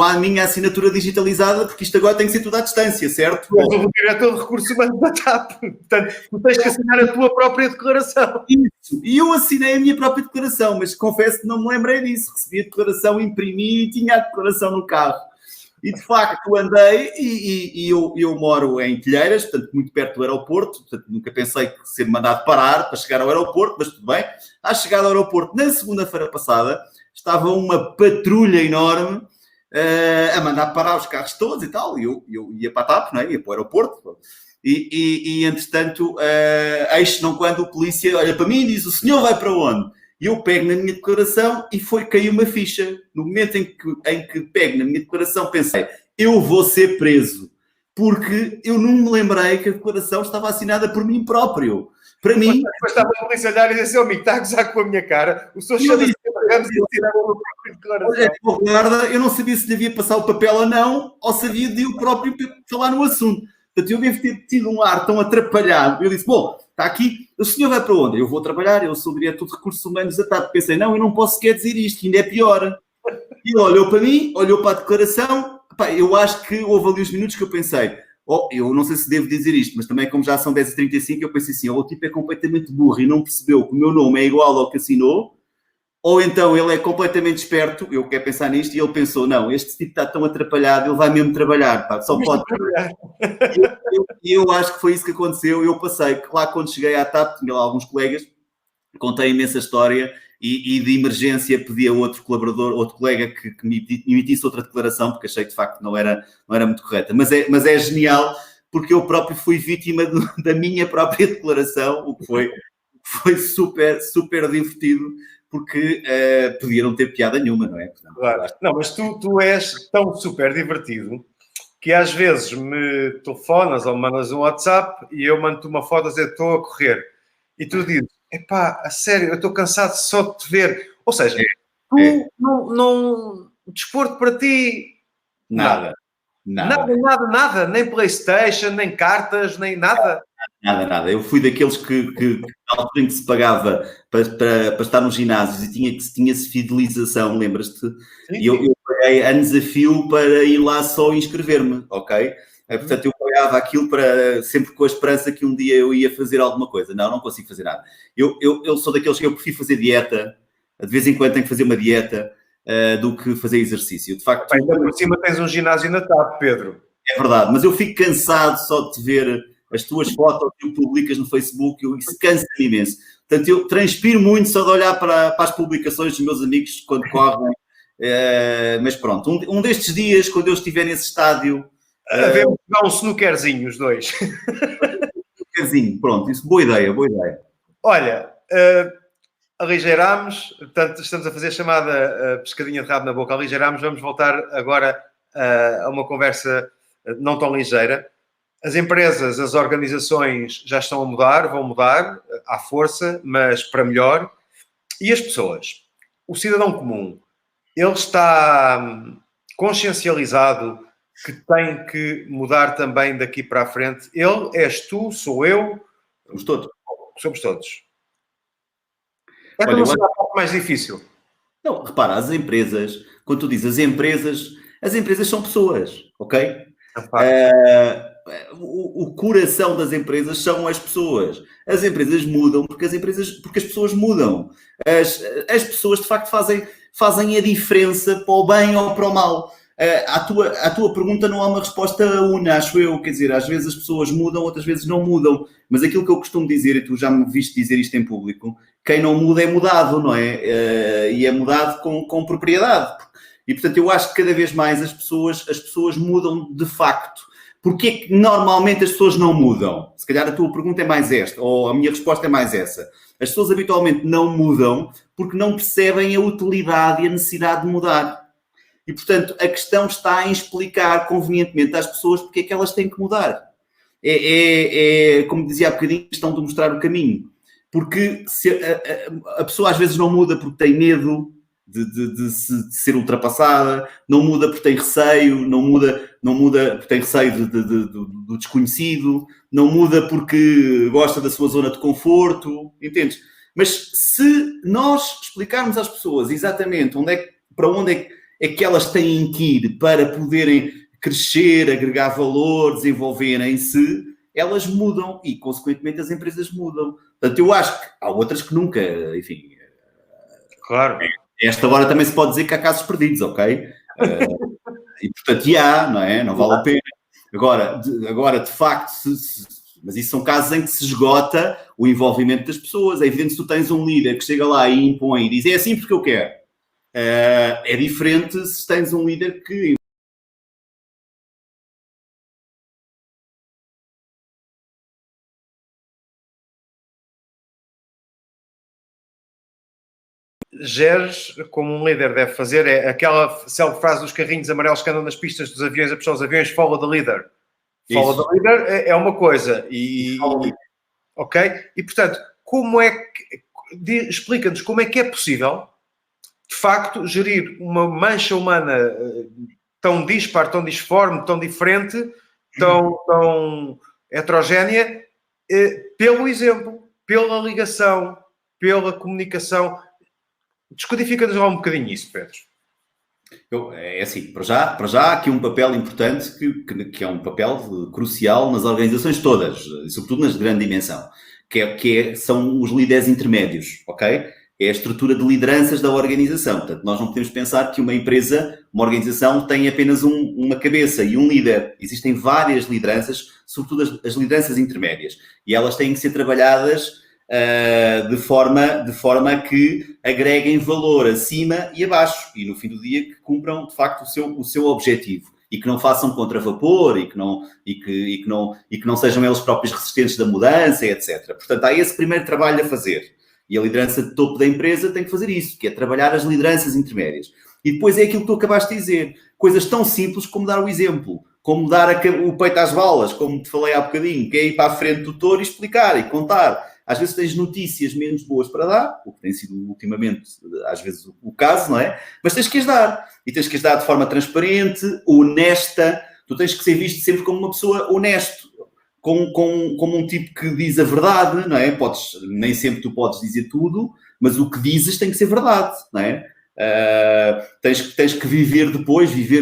a minha assinatura digitalizada, porque isto agora tem que ser tudo à distância, certo? Tu és o diretor de recursos humanos da TAP, portanto, tu tens que assinar a tua própria declaração. Isso, e eu assinei a minha própria declaração, mas confesso que não me lembrei disso. Recebi a declaração, imprimi e tinha a declaração no carro. E, de facto, andei e eu moro em Telheiras, portanto, muito perto do aeroporto. Portanto, nunca pensei que ser mandado parar para chegar ao aeroporto, mas tudo bem. À chegada ao aeroporto, na segunda-feira passada, estava uma patrulha enorme a mandar parar os carros todos e tal. E eu ia para a TAP, não é? Ia para o aeroporto. E entretanto, eis não quando o polícia olha para mim e diz: o senhor vai para onde? E eu pego na minha declaração e caiu uma ficha. No momento em que pego na minha declaração, pensei, eu vou ser preso. Porque eu não me lembrei que a declaração estava assinada por mim próprio. Para mim... Depois estava a polícia a olhar e dizer: seu amigo, está a gozar com a minha cara. O senhor chama-se Ramos e tirava a própria declaração. Olha, guarda, eu não sabia se lhe havia passar o papel ou não, ou sabia de eu próprio falar no assunto. Portanto, eu devo ter tido um ar tão atrapalhado. Eu disse, bom, está aqui, o senhor vai para onde? Eu vou trabalhar, eu sou diretor de recursos humanos da TAP. Pensei, não, eu não posso sequer dizer isto, ainda é pior. E ele olhou para mim, olhou para a declaração. Pá, eu acho que houve ali uns minutos que eu pensei, eu não sei se devo dizer isto, mas também como já são 10h35, eu pensei assim, o tipo é completamente burro e não percebeu que o meu nome é igual ao que assinou, ou então ele é completamente esperto, eu quero pensar nisto, e ele pensou, não, este tipo está tão atrapalhado, ele vai mesmo trabalhar, pá, só pode trabalhar. E eu acho que foi isso que aconteceu. Eu passei, lá quando cheguei à TAP, tinha lá alguns colegas, contei a imensa história e de emergência pedi a outro colaborador, outro colega que me emitisse outra declaração, porque achei que de facto não era muito correta. Mas é genial, porque eu próprio fui vítima da minha própria declaração, o que foi super, super divertido, porque podia não ter piada nenhuma, não é? Portanto, claro. Não, mas tu és tão super divertido que às vezes me telefonas ou me mandas um WhatsApp e eu mando-te uma foto a dizer: estou a correr. E tu dizes: epá, a sério, eu estou cansado só de te ver. Ou seja, não desporto para ti... Nada. Nem PlayStation, nem cartas, nem nada. Nada. Eu fui daqueles que na altura em que se pagava para estar nos ginásios e tinha-se fidelização, lembras-te? E eu paguei anos a fio para ir lá só inscrever-me, ok? Portanto, eu pagava aquilo sempre com a esperança que um dia eu ia fazer alguma coisa. Não consigo fazer nada. Eu sou daqueles que eu prefiro fazer dieta, de vez em quando tenho que fazer uma dieta, do que fazer exercício. De facto, ainda por cima tens um ginásio na TAP, Pedro. É verdade, mas eu fico cansado só de te ver as tuas fotos que tu publicas no Facebook, isso cansa-me imenso. Portanto, eu transpiro muito só de olhar para as publicações dos meus amigos quando correm. Mas pronto, um destes dias, quando eu estiver nesse estádio... Devemos jogar um snookerzinho, os dois. Snookerzinho, pronto, isso, boa ideia. Olha, aligeirámos, portanto, estamos a fazer a chamada pescadinha de rabo na boca, aligeirámos, vamos voltar agora a uma conversa não tão ligeira. As empresas, as organizações já estão a mudar, vão mudar à força, mas para melhor. E as pessoas? O cidadão comum, ele está consciencializado que tem que mudar também daqui para a frente? Ele, és tu, sou eu? Somos todos. Somos todos. Olha, não será um pouco mais difícil? Não, repara, as empresas, quando tu dizes as empresas são pessoas, ok? O coração das empresas são as pessoas. As empresas mudam porque as pessoas mudam. As pessoas, de facto, fazem a diferença para o bem ou para o mal. À tua pergunta não há uma resposta una, acho eu. Quer dizer, às vezes as pessoas mudam, outras vezes não mudam. Mas aquilo que eu costumo dizer, e tu já me viste dizer isto em público, quem não muda é mudado, não é? E é mudado com propriedade. E, portanto, eu acho que cada vez mais as pessoas mudam de facto. Porquê é que normalmente as pessoas não mudam? Se calhar a tua pergunta é mais esta, ou a minha resposta é mais essa. As pessoas habitualmente não mudam porque não percebem a utilidade e a necessidade de mudar. E, portanto, a questão está em explicar convenientemente às pessoas porque é que elas têm que mudar. Como dizia há bocadinho, a questão de mostrar o caminho. Porque se a pessoa às vezes não muda porque tem medo, de ser ultrapassada, não muda porque tem receio, não muda porque tem receio do desconhecido, não muda porque gosta da sua zona de conforto, entendes? Mas se nós explicarmos às pessoas exatamente para onde é que elas têm que ir para poderem crescer, agregar valor, desenvolverem-se, elas mudam e, consequentemente, as empresas mudam. Portanto, eu acho que há outras que nunca, enfim... Claro. Esta hora também se pode dizer que há casos perdidos, ok? E, portanto, não é? Não vale a pena. Agora de facto, mas isso são casos em que se esgota o envolvimento das pessoas. É evidente que se tu tens um líder que chega lá e impõe e diz é assim porque eu quero. É diferente se tens um líder que... Geres, como um líder deve fazer, é aquela célebre frase dos carrinhos amarelos que andam nas pistas dos aviões a puxar os aviões, follow the leader. Follow the leader é uma coisa. Ok? E, portanto, explica-nos como é que é possível, de facto, gerir uma mancha humana tão dispar, tão disforme, tão diferente, tão heterogénea, pelo exemplo, pela ligação, pela comunicação. Descodifica-nos lá um bocadinho isso, Pedro. É assim, para já há aqui um papel importante que é um papel crucial nas organizações todas, e sobretudo nas de grande dimensão, são os líderes intermédios, ok? É a estrutura de lideranças da organização. Portanto, nós não podemos pensar que uma organização tem apenas uma cabeça e um líder. Existem várias lideranças, sobretudo as lideranças intermédias, e elas têm que ser trabalhadas de forma que agreguem valor acima e abaixo e no fim do dia que cumpram de facto o seu objetivo e que não façam contra vapor e que não sejam eles próprios resistentes da mudança, etc. Portanto, há esse primeiro trabalho a fazer e a liderança de topo da empresa tem que fazer isso, que é trabalhar as lideranças intermédias. E depois é aquilo que tu acabaste de dizer, coisas tão simples como dar o exemplo, como dar o peito às balas, como te falei há bocadinho, que é ir para a frente do touro e explicar e contar. Às vezes tens notícias menos boas para dar, o que tem sido ultimamente, às vezes, o caso, não é? Mas tens que as dar. E tens que as dar de forma transparente, honesta. Tu tens que ser visto sempre como uma pessoa honesta, como um tipo que diz a verdade, não é? Nem sempre tu podes dizer tudo, mas o que dizes tem que ser verdade, não é? Tens que viver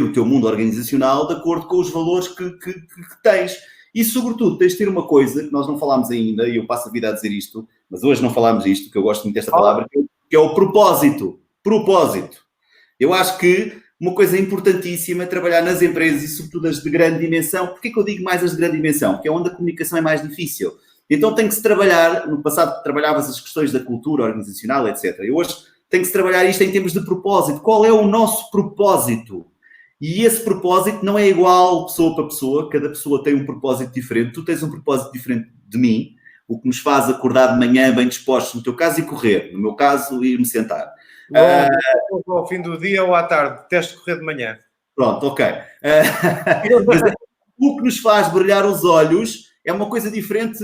o teu mundo organizacional de acordo com os valores que tens. E, sobretudo, tens de ter uma coisa que nós não falámos ainda, e eu passo a vida a dizer isto, mas hoje não falámos isto, que eu gosto muito desta palavra, que é o propósito. Propósito. Eu acho que uma coisa importantíssima é trabalhar nas empresas, e sobretudo as de grande dimensão. Porquê que eu digo mais as de grande dimensão? Porque é onde a comunicação é mais difícil. Então tem que se trabalhar, no passado trabalhavas as questões da cultura organizacional, etc. E hoje tem que se trabalhar isto em termos de propósito. Qual é o nosso propósito? E esse propósito não é igual pessoa para pessoa, cada pessoa tem um propósito diferente, tu tens um propósito diferente de mim, o que nos faz acordar de manhã bem dispostos, no teu caso, e correr, no meu caso, ir-me sentar. Ao fim do dia ou à tarde, teste de correr de manhã. Pronto, ok. Mas o que nos faz brilhar os olhos é uma coisa diferente,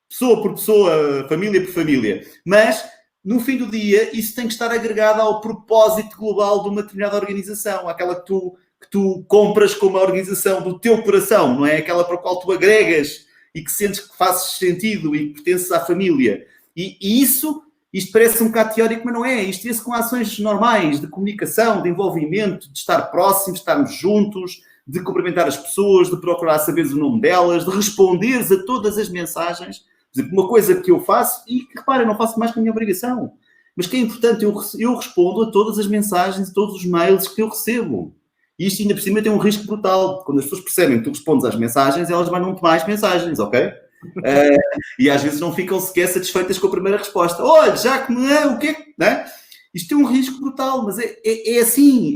pessoa por pessoa, família por família, mas... No fim do dia, isso tem que estar agregado ao propósito global de uma determinada organização, aquela que tu compras como a organização do teu coração, não é? Aquela para a qual tu agregas e que sentes que fazes sentido e que pertences à família. E isto parece um bocado teórico, mas não é. Isto vê-se com ações normais de comunicação, de envolvimento, de estar próximos, de estarmos juntos, de cumprimentar as pessoas, de procurar saberes o nome delas, de responderes a todas as mensagens. Uma coisa que eu faço, e que, repara, não faço mais que a minha obrigação, mas que é importante, eu respondo a todas as mensagens, a todos os mails que eu recebo. E isto ainda por cima tem um risco brutal. Quando as pessoas percebem que tu respondes às mensagens, elas mandam-te mais mensagens, ok? E às vezes não ficam sequer satisfeitas com a primeira resposta. Olha, já que me é, o quê? Não é? Isto tem um risco brutal, mas é assim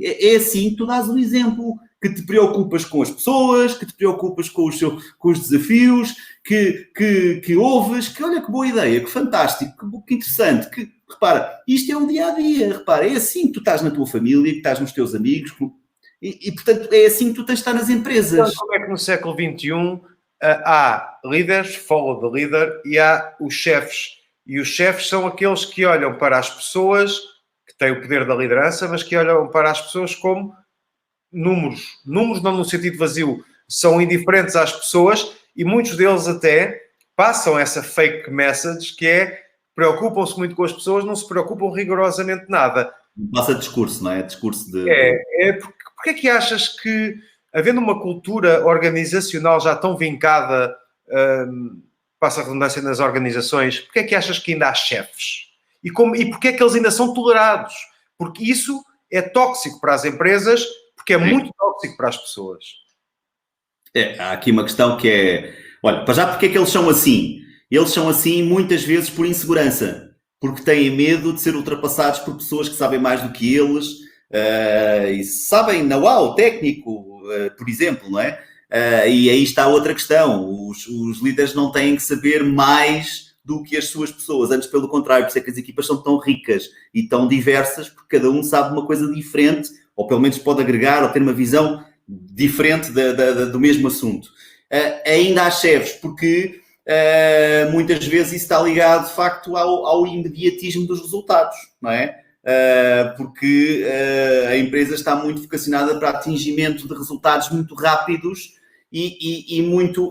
que tu dás um exemplo, que te preocupas com as pessoas, que te preocupas com os desafios, que ouves, que olha que boa ideia, que fantástico, que interessante, que, repara, isto é o dia-a-dia, repara, é assim que tu estás na tua família, que estás nos teus amigos, e portanto, é assim que tu tens de estar nas empresas. Então, como é que no século XXI há líderes, follow the leader, e há os chefes. E os chefes são aqueles que olham para as pessoas que têm o poder da liderança, mas que olham para as pessoas como números. Números não no sentido vazio, são indiferentes às pessoas e muitos deles até passam essa fake message que é preocupam-se muito com as pessoas, não se preocupam rigorosamente nada. Passa discurso, não é? Discurso de... Porque é que achas que, havendo uma cultura organizacional já tão vincada, passa a redundância nas organizações, porque é que achas que ainda há chefes? E porque é que eles ainda são tolerados? Porque isso é tóxico para as empresas, porque é muito tóxico para as pessoas. Há aqui uma questão que é... Olha, para já, porque é que eles são assim? Eles são assim muitas vezes por insegurança, porque têm medo de ser ultrapassados por pessoas que sabem mais do que eles e sabem know-how técnico, por exemplo, não é? E aí está outra questão. Os líderes não têm que saber mais do que as suas pessoas, antes pelo contrário, por isso é que as equipas são tão ricas e tão diversas, porque cada um sabe uma coisa diferente, ou pelo menos pode agregar ou ter uma visão diferente do mesmo assunto. Ainda há chefes, porque muitas vezes isso está ligado, de facto, ao imediatismo dos resultados, não é? Porque a empresa está muito vocacionada para atingimento de resultados muito rápidos e muito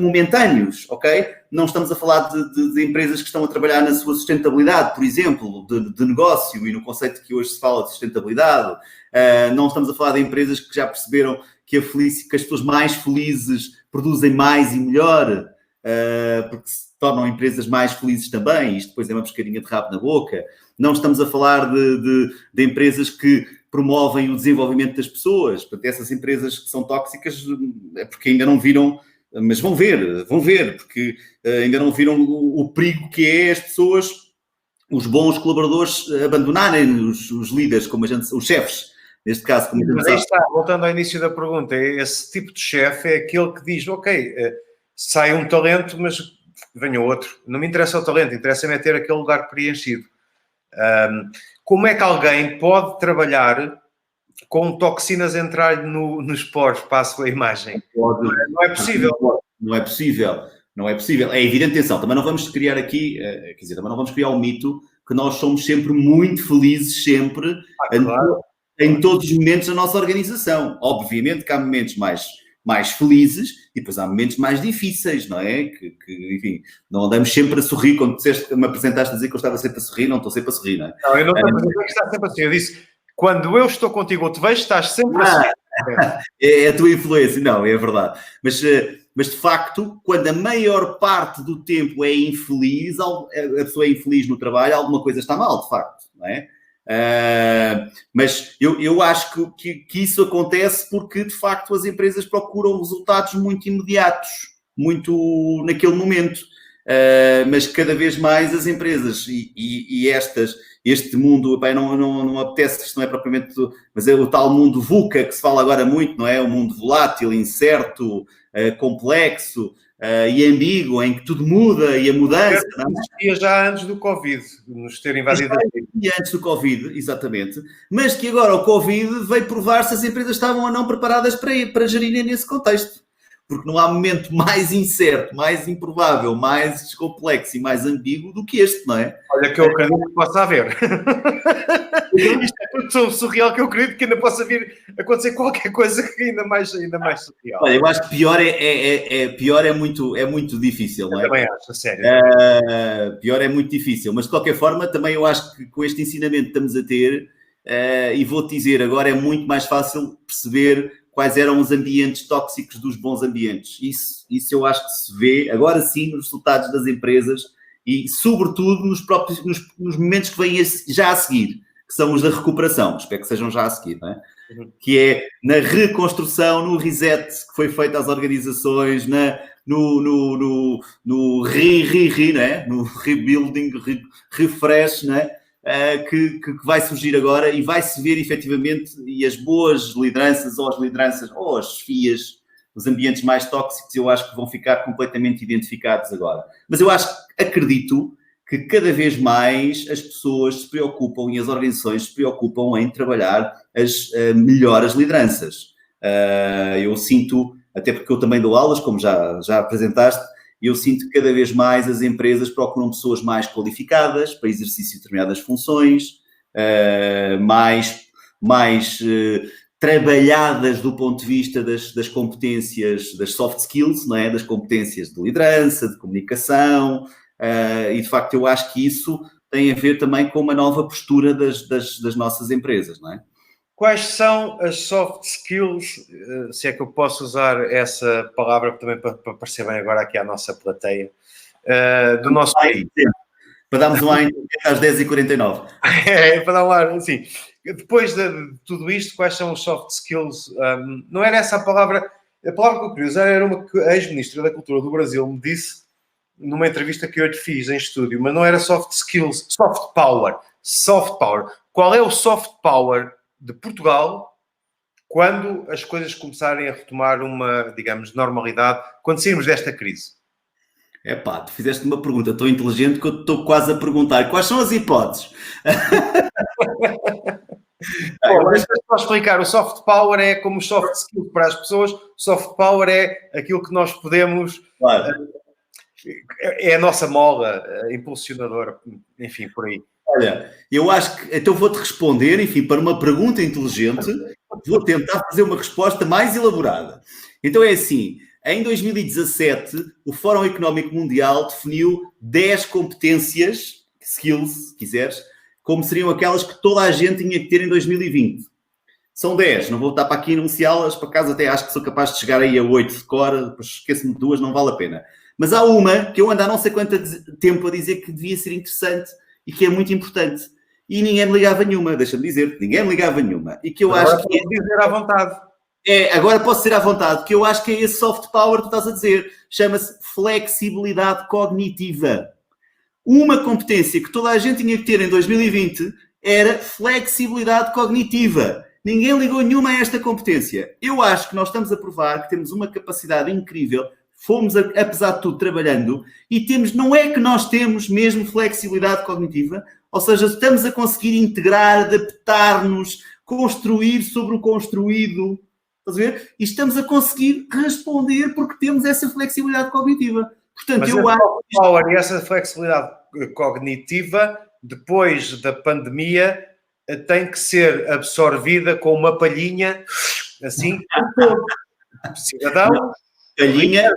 momentâneos, ok? Não estamos a falar de empresas que estão a trabalhar na sua sustentabilidade, por exemplo, de negócio e no conceito que hoje se fala de sustentabilidade. Não estamos a falar de empresas que já perceberam que as pessoas mais felizes produzem mais e melhor, porque se tornam empresas mais felizes também. Isto depois é uma pescadinha de rabo na boca. Não estamos a falar de empresas que promovem o desenvolvimento das pessoas. Portanto, essas empresas que são tóxicas é porque ainda não viram, mas vão ver, porque ainda não viram o perigo que é as pessoas, os bons colaboradores, abandonarem os líderes, como os chefes. Neste caso, como mas aí está, voltando ao início da pergunta, esse tipo de chefe é aquele que diz, ok, sai um talento, mas venha outro. Não me interessa o talento, interessa-me é ter aquele lugar preenchido. Como é que alguém pode trabalhar com toxinas entrar nos poros, passo a imagem? Não é possível. Não é possível. Não é possível. É evidente, atenção, também não vamos criar aqui, quer dizer, também não vamos criar o mito que nós somos sempre muito felizes, sempre, claro. em todos os momentos da nossa organização. Obviamente que há momentos mais felizes e depois há momentos mais difíceis, não é? Que enfim, não andamos sempre a sorrir. Quando me apresentaste a dizer que eu estava sempre a sorrir, não estou sempre a sorrir, não é? Não, eu não estou a dizer que está sempre a sorrir. Eu disse, quando eu estou contigo ou te vejo, estás sempre a sorrir. É a tua influência, não, é verdade. Mas de facto, quando a maior parte do tempo é infeliz, a pessoa é infeliz no trabalho, alguma coisa está mal, de facto, não é? Mas eu acho que isso acontece porque, de facto, as empresas procuram resultados muito imediatos, muito naquele momento. Mas cada vez mais as empresas e este mundo, bem, não apetece, isto não é propriamente, mas é o tal mundo VUCA que se fala agora muito, não é? O mundo volátil, incerto, complexo e ambíguo, em que tudo muda e a mudança... Existia já antes do Covid, nos ter invadido. Antes do Covid, exatamente. Mas que agora o Covid veio provar se as empresas estavam ou não preparadas para gerirem nesse contexto. Porque não há momento mais incerto, mais improvável, mais complexo e mais ambíguo do que este, não é? Olha, que eu acredito que possa haver. Isto é tudo tão surreal que eu acredito que ainda possa vir acontecer qualquer coisa que ainda mais surreal. Olha, eu acho que pior é muito difícil, não é? Eu também acho, a sério. Pior é muito difícil, mas de qualquer forma também eu acho que com este ensinamento que estamos a ter, e vou-te dizer, agora é muito mais fácil perceber quais eram os ambientes tóxicos dos bons ambientes. Isso eu acho que se vê, agora sim, nos resultados das empresas e, sobretudo, nos momentos que vêm já a seguir, que são os da recuperação. Espero que sejam já a seguir, não é? Que é na reconstrução, no reset que foi feito às organizações, no não é? No rebuilding, refresh, não é? Que vai surgir agora e vai-se ver efetivamente, e as boas lideranças ou as FIAs, os ambientes mais tóxicos, eu acho que vão ficar completamente identificados agora. Mas eu acredito que cada vez mais as pessoas se preocupam e as organizações se preocupam em trabalhar melhor as lideranças. Eu sinto, até porque eu também dou aulas, como já apresentaste, E eu sinto que cada vez mais as empresas procuram pessoas mais qualificadas para exercício de determinadas funções, mais trabalhadas do ponto de vista das competências, das soft skills, não é? Das competências de liderança, de comunicação, e de facto eu acho que isso tem a ver também com uma nova postura das nossas empresas, não é? Quais são as soft skills, se é que eu posso usar essa palavra também para parecer bem agora aqui à nossa plateia, do nosso país? Para darmos um ar às 10h49. Para dar um ar, assim. Depois de tudo isto, quais são os soft skills? Não era essa a palavra que eu queria usar, era uma que a ex-ministra da Cultura do Brasil me disse numa entrevista que eu lhe fiz em estúdio, mas não era soft skills, soft power. Soft power. Qual é o soft power de Portugal quando as coisas começarem a retomar uma, digamos, normalidade, quando sairmos desta crise? Epá, tu fizeste uma pergunta tão inteligente que eu estou quase a perguntar quais são as hipóteses? Bom, deixa eu só explicar. O soft power é como o soft skill para as pessoas. O soft power é aquilo que nós podemos... Claro. É a nossa mola impulsionadora, enfim, por aí. Olha, eu acho que... Então vou-te responder, enfim, para uma pergunta inteligente, vou tentar fazer uma resposta mais elaborada. Então é assim, em 2017, o Fórum Económico Mundial definiu 10 competências, skills, se quiseres, como seriam aquelas que toda a gente tinha que ter em 2020. São 10, não vou estar para aqui enunciá-las, por acaso até acho que sou capaz de chegar aí a 8 de cor, depois esqueço-me de 2, não vale a pena. Mas há uma que eu ando há não sei quanto tempo a dizer que devia ser interessante e que é muito importante. E ninguém me ligava nenhuma, deixa-me dizer, ninguém me ligava nenhuma. E que eu agora acho que... Agora dizer à vontade. Agora posso dizer à vontade, que eu acho que é esse soft power que tu estás a dizer. Chama-se flexibilidade cognitiva. Uma competência que toda a gente tinha que ter em 2020 era flexibilidade cognitiva. Ninguém ligou nenhuma a esta competência. Eu acho que nós estamos a provar que temos uma capacidade incrível. Fomos, apesar de tudo, trabalhando e temos, não é que nós temos mesmo flexibilidade cognitiva, ou seja, estamos a conseguir integrar, adaptar-nos, construir sobre o construído, estás a ver? E estamos a conseguir responder porque temos essa flexibilidade cognitiva. Portanto, mas eu acho que power e essa flexibilidade cognitiva, depois da pandemia, tem que ser absorvida com uma palhinha, assim, cidadão. Palhinha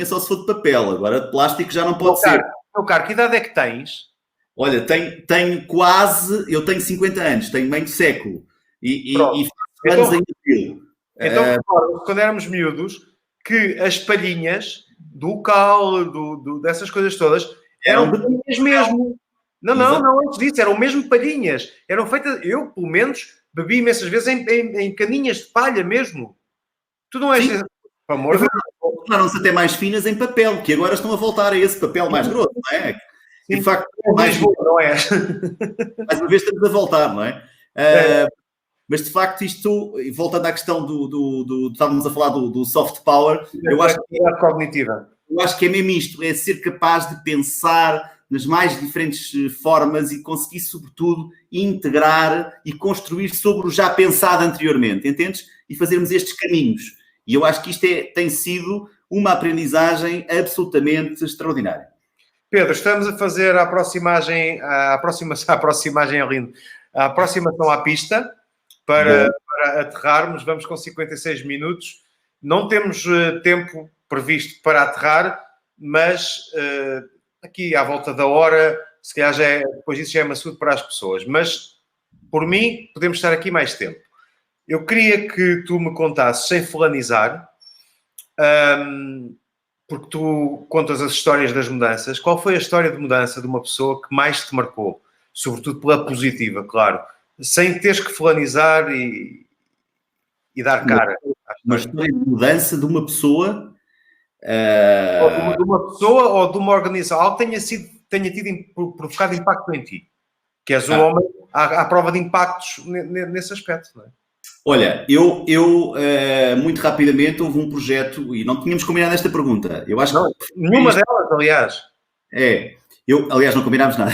só se for de papel, agora de plástico já não pode ser. Meu caro, que idade é que tens? Olha, tenho quase, eu tenho 50 anos, tenho meio século e anos em abril. Então, quando éramos miúdos, que as palhinhas do cal, dessas coisas todas, eram palhinhas mesmo. Não, antes disso, eram mesmo palhinhas. Eram feitas, eu, pelo menos, bebi imensas vezes em caninhas de palha mesmo. Tu não és... Por amor de Deus. Tornaram-se até mais finas em papel, que agora estão a voltar a esse papel mais grosso, não é? Sim. De facto, mais não é? Mais uma vez estamos a voltar, não é? Mas de facto isto, voltando à questão estávamos a falar do soft power, eu acho que é mesmo isto, é ser capaz de pensar nas mais diferentes formas e conseguir, sobretudo, integrar e construir sobre o já pensado anteriormente, entendes? E fazermos estes caminhos. E eu acho que isto tem sido uma aprendizagem absolutamente extraordinária. Pedro, estamos a fazer a aproximação à pista para aterrarmos. Vamos com 56 minutos. Não temos tempo previsto para aterrar, mas aqui à volta da hora, se calhar depois disso já é maçudo para as pessoas. Mas, por mim, podemos estar aqui mais tempo. Eu queria que tu me contasses, sem fulanizar, porque tu contas as histórias das mudanças. Qual foi a história de mudança de uma pessoa que mais te marcou? Sobretudo pela positiva, claro. Sem teres que fulanizar e dar cara. Uma história de mudança de uma pessoa... Ou de uma pessoa ou de uma organização. Algo tenha provocado impacto em ti. Que és um homem à prova de impactos nesse aspecto, não é? Olha, eu muito rapidamente houve um projeto e não tínhamos combinado esta pergunta. Eu acho não, que nenhuma delas, aliás. Aliás, não combinámos nada.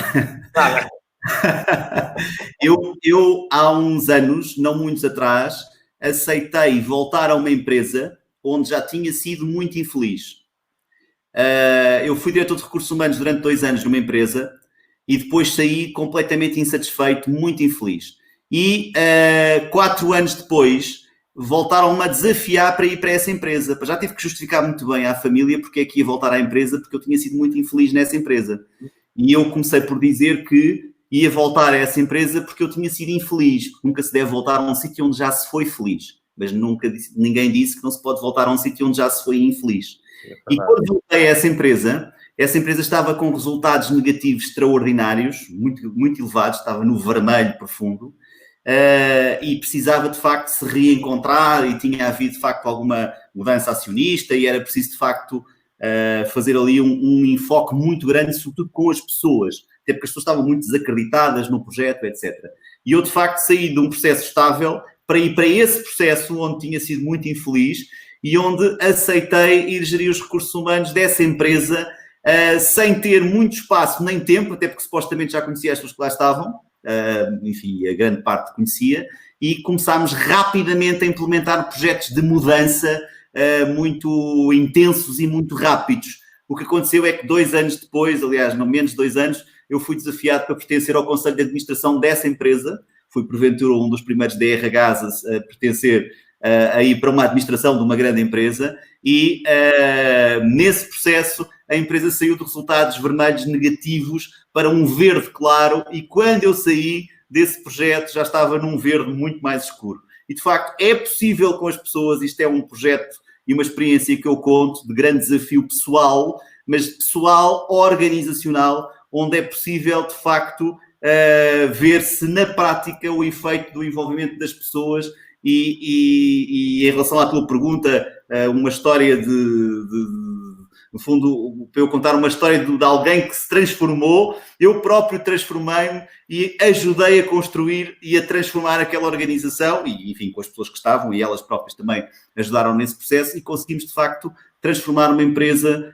Eu há uns anos, não muitos atrás, aceitei voltar a uma empresa onde já tinha sido muito infeliz. Eu fui diretor de recursos humanos durante 2 anos numa empresa e depois saí completamente insatisfeito, muito infeliz. E 4 anos depois voltaram-me a desafiar para ir para essa empresa. Já tive que justificar muito bem à família porque é que ia voltar à empresa, porque eu tinha sido muito infeliz nessa empresa. E eu comecei por dizer que ia voltar a essa empresa porque eu tinha sido infeliz. Nunca se deve voltar a um sítio onde já se foi feliz. Mas ninguém disse que não se pode voltar a um sítio onde já se foi infeliz. E quando voltei a essa empresa estava com resultados negativos extraordinários, muito, muito elevados, estava no vermelho profundo, e precisava de facto se reencontrar e tinha havido de facto alguma mudança acionista e era preciso de facto fazer ali um enfoque muito grande, sobretudo com as pessoas, até porque as pessoas estavam muito desacreditadas no projeto, etc. E eu de facto saí de um processo estável para ir para esse processo onde tinha sido muito infeliz e onde aceitei ir gerir os recursos humanos dessa empresa sem ter muito espaço nem tempo, até porque supostamente já conhecia as pessoas que lá estavam, enfim, a grande parte conhecia, e começámos rapidamente a implementar projetos de mudança muito intensos e muito rápidos. O que aconteceu é que 2 anos depois, aliás, não menos de 2 anos, eu fui desafiado para pertencer ao Conselho de Administração dessa empresa. Fui, porventura, um dos primeiros DRHs a pertencer a ir para uma administração de uma grande empresa e nesse processo a empresa saiu de resultados vermelhos negativos para um verde claro e quando eu saí desse projeto já estava num verde muito mais escuro. E de facto é possível com as pessoas, isto é um projeto e uma experiência que eu conto de grande desafio pessoal, mas pessoal, organizacional, onde é possível de facto ver-se na prática o efeito do envolvimento das pessoas e em relação à tua pergunta, uma história no fundo, para eu contar uma história de alguém que se transformou, eu próprio transformei-me e ajudei a construir e a transformar aquela organização e, enfim, com as pessoas que estavam e elas próprias também ajudaram nesse processo e conseguimos, de facto, transformar uma empresa,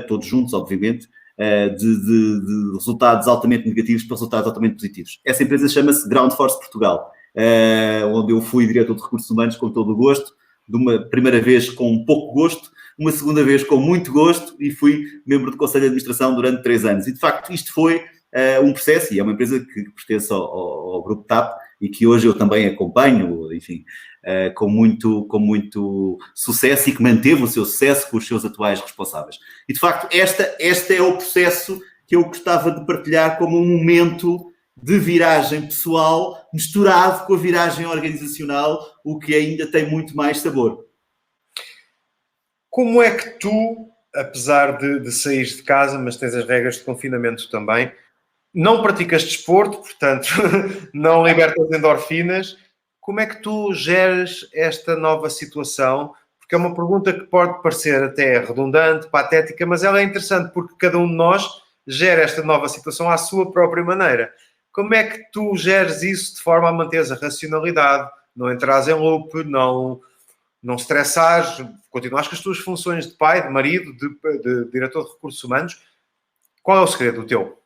todos juntos, obviamente, de resultados altamente negativos para resultados altamente positivos. Essa empresa chama-se Ground Force Portugal, onde eu fui diretor de recursos humanos com todo o gosto, de uma primeira vez com pouco gosto, uma segunda vez com muito gosto e fui membro do Conselho de Administração durante 3 anos. E, de facto, isto foi um processo e é uma empresa que pertence ao Grupo TAP e que hoje eu também acompanho, enfim, com muito sucesso e que manteve o seu sucesso com os seus atuais responsáveis. E, de facto, este é o processo que eu gostava de partilhar como um momento de viragem pessoal misturado com a viragem organizacional, o que ainda tem muito mais sabor. Como é que tu, apesar de sair de casa, mas tens as regras de confinamento também, não praticas desporto, portanto, não libertas endorfinas, como é que tu geres esta nova situação? Porque é uma pergunta que pode parecer até redundante, patética, mas ela é interessante porque cada um de nós gera esta nova situação à sua própria maneira. Como é que tu geres isso de forma a manteres a racionalidade, não entrares em loop, não estressares, continuares com as tuas funções de pai, de marido, de diretor de recursos humanos? Qual é o segredo teu?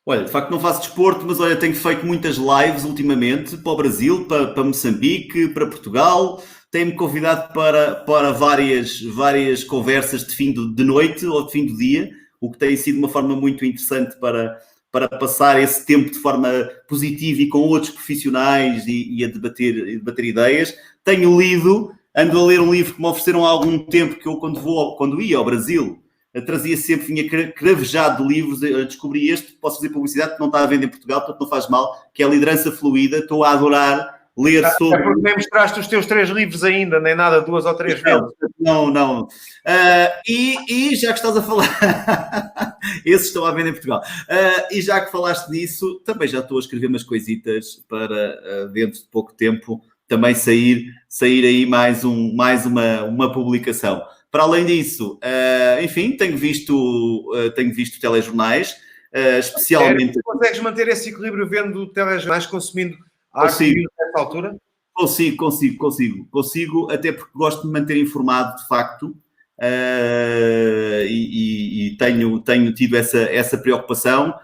Olha, de facto não faço desporto, mas olha, tenho feito muitas lives ultimamente para o Brasil, para Moçambique, para Portugal. Tenho-me convidado para várias conversas de fim de noite ou de fim do dia, o que tem sido uma forma muito interessante para passar esse tempo de forma positiva e com outros profissionais e a debater ideias. Tenho lido, ando a ler um livro que me ofereceram há algum tempo, que eu quando ia ao Brasil, vinha cravejado de livros, descobri este, posso fazer publicidade, que não está à venda em Portugal, portanto não faz mal, que é a Liderança Fluida. Estou a adorar ler sobre... É porque nem mostraste os teus 3 livros ainda, nem nada, 2 ou 3 vezes. Não. E já que estás a falar... Esses estão à venda em Portugal. E já que falaste nisso, também já estou a escrever umas coisitas para, dentro de pouco tempo, também sair aí mais uma publicação. Para além disso, enfim, tenho visto telejornais, especialmente... Tu consegues manter esse equilíbrio vendo telejornais, consumindo arte nessa altura? Consigo, até porque gosto de me manter informado, de facto, e tenho tido essa preocupação.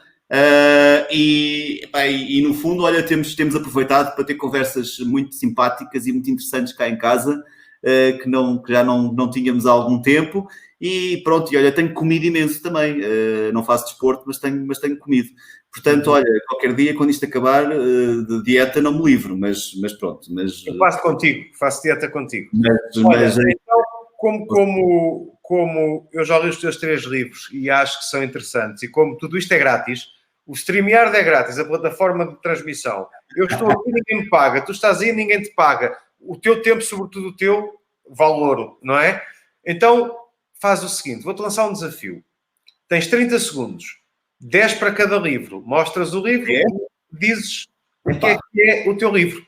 E no fundo, olha, temos aproveitado para ter conversas muito simpáticas e muito interessantes cá em casa, que já não tínhamos há algum tempo, e pronto, e olha, tenho comido imenso também. Não faço desporto, mas tenho comido. Portanto, olha, qualquer dia, quando isto acabar, de dieta não me livro, mas pronto. Eu faço contigo, faço dieta contigo. Olha, então, como eu já li os teus 3 livros e acho que são interessantes, e como tudo isto é grátis, o StreamYard é grátis, a plataforma de transmissão. Eu estou aqui, ninguém me paga. Tu estás aí, ninguém te paga. O teu tempo, sobretudo o teu, vale ouro, não é? Então, faz o seguinte, vou-te lançar um desafio. Tens 30 segundos, 10 para cada livro. Mostras o livro e dizes o que é o teu livro.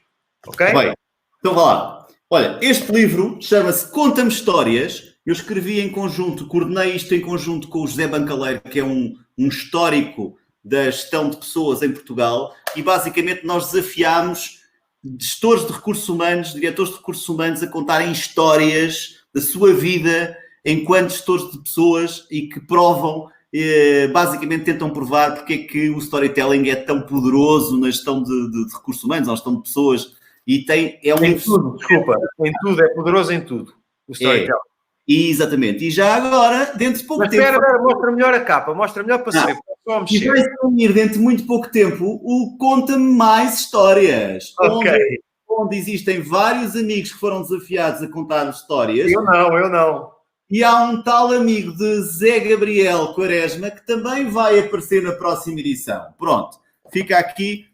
Ok? Bem, então vá lá. Olha, este livro chama-se Conta-me Histórias. Eu escrevi em conjunto, coordenei isto em conjunto com o José Bancaleiro, que é um histórico da gestão de pessoas em Portugal, e basicamente nós desafiámos gestores de recursos humanos, diretores de recursos humanos a contarem histórias da sua vida enquanto gestores de pessoas e que provam, basicamente tentam provar porque é que o storytelling é tão poderoso na gestão de recursos humanos, na gestão de pessoas, e em tudo, desculpa, em tudo, é poderoso em tudo, o storytelling. Exatamente, e já agora, dentro de pouco tempo... Espera, mostra melhor a capa, mostra melhor para saber. E vai sair dentro de muito pouco tempo o Conta-me Mais Histórias, onde existem vários amigos que foram desafiados a contar histórias. Eu não. E há um tal amigo de Zé Gabriel Quaresma que também vai aparecer na próxima edição. Pronto, fica aqui.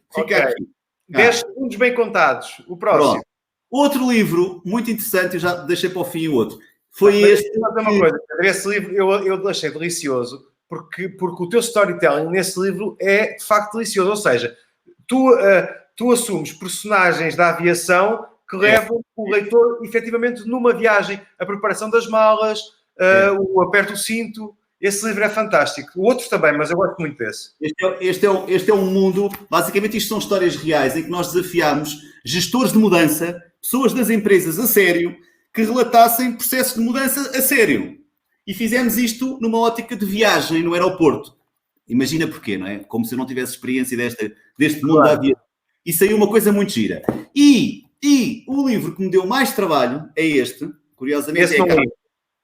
10 segundos bem contados. O próximo. Pronto. Outro livro muito interessante, eu já deixei para o fim o outro. Foi este. Uma coisa, esse livro eu achei delicioso, porque o teu storytelling nesse livro é de facto delicioso. Ou seja, tu assumes personagens da aviação que levam o leitor efetivamente numa viagem, a preparação das malas, o aperto do cinto. Esse livro é fantástico. O outro também, mas eu gosto muito desse. Este é um mundo, basicamente isto são histórias reais em que nós desafiámos gestores de mudança, pessoas das empresas a sério, que relatassem processos de mudança a sério. E fizemos isto numa ótica de viagem no aeroporto. Imagina porquê, não é? Como se eu não tivesse experiência deste mundo da aviação. E saiu uma coisa muito gira. E o livro que me deu mais trabalho é este, curiosamente,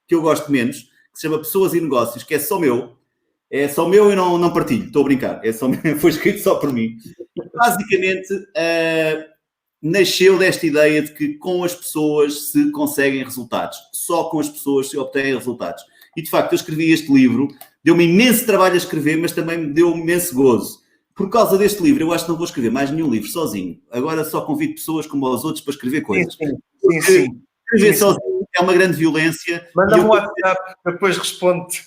que eu gosto menos, que se chama Pessoas e Negócios, que é só meu. É só meu e não partilho, estou a brincar. Foi escrito só por mim. E, basicamente, nasceu desta ideia de que com as pessoas se conseguem resultados. Só com as pessoas se obtêm resultados. E, de facto, eu escrevi este livro, deu-me imenso trabalho a escrever, mas também me deu imenso gozo. Por causa deste livro, eu acho que não vou escrever mais nenhum livro sozinho. Agora só convido pessoas como os outros para escrever coisas. Sim. Escrever sozinho é uma grande violência. Manda-me um WhatsApp, depois responde-te.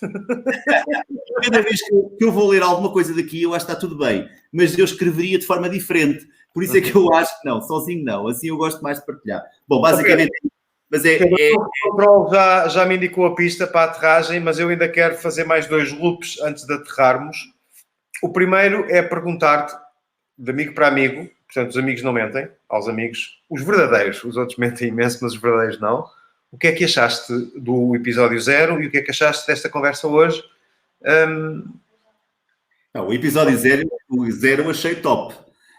Cada vez que eu vou ler alguma coisa daqui, eu acho que está tudo bem. Mas eu escreveria de forma diferente. Por isso é que eu acho que não, sozinho não. Assim eu gosto mais de partilhar. Bom, basicamente... Mas o control já me indicou a pista para a aterragem, mas eu ainda quero fazer mais 2 loops antes de aterrarmos. O primeiro é perguntar-te, de amigo para amigo, portanto, os amigos não mentem, aos amigos, os verdadeiros, os outros mentem imenso, mas os verdadeiros não. O que é que achaste do episódio 0 e o que é que achaste desta conversa hoje? Não, o episódio 0 eu achei top.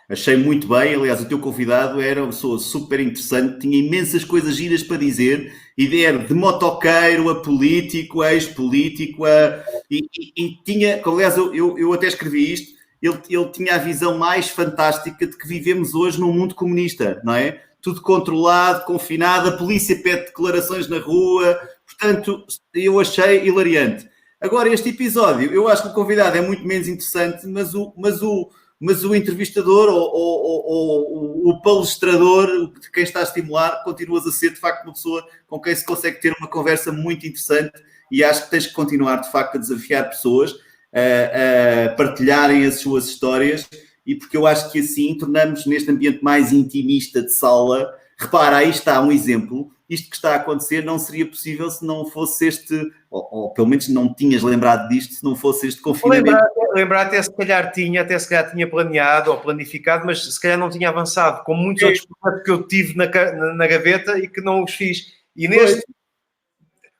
Achei muito bem. Aliás, o teu convidado era uma pessoa super interessante, tinha imensas coisas giras para dizer, e era de motoqueiro a político, a ex-político, e tinha, aliás, eu até escrevi isto, ele tinha a visão mais fantástica de que vivemos hoje num mundo comunista, não é? Tudo controlado, confinado, a polícia pede declarações na rua, portanto, eu achei hilariante. Agora, este episódio, eu acho que o convidado é muito menos interessante, mas o entrevistador ou o palestrador, de quem está a estimular, continuas a ser, de facto, uma pessoa com quem se consegue ter uma conversa muito interessante, e acho que tens que continuar, de facto, a desafiar pessoas a partilharem as suas histórias, e porque eu acho que assim tornamos neste ambiente mais intimista de sala. Repara, aí está um exemplo. Isto que está a acontecer não seria possível se não fosse ou pelo menos não tinhas lembrado disto, se não fosse este confinamento. Lembrar até se calhar tinha planeado ou planificado, mas se calhar não tinha avançado, como muitos outros projetos que eu tive na gaveta e que não os fiz. E neste...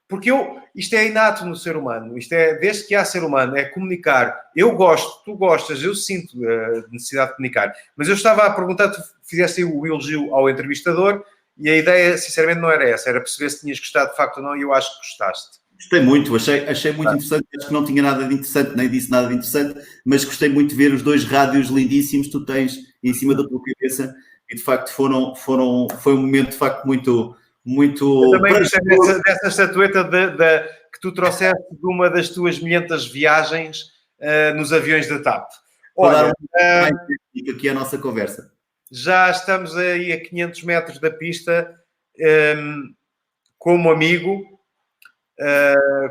Porque isto é inato no ser humano, isto é, desde que há ser humano, é comunicar. Eu gosto, tu gostas, eu sinto a necessidade de comunicar. Mas eu estava a perguntar, tu fizeste o elogio ao entrevistador, e a ideia, sinceramente, não era essa, era perceber se tinhas gostado de facto ou não, e eu acho que gostaste. Gostei muito, achei muito interessante. Acho que não tinha nada de interessante, nem disse nada de interessante, mas gostei muito de ver os dois rádios lindíssimos que tu tens em cima da tua cabeça e de facto foi um momento de facto muito, Eu muito também gostei prazeroso. dessa estatueta que tu trouxeste de uma das tuas milhentas viagens nos aviões da TAP. Para dar Olha, mais técnica aqui à nossa conversa. já estamos aí a 500 metros da pista, como amigo,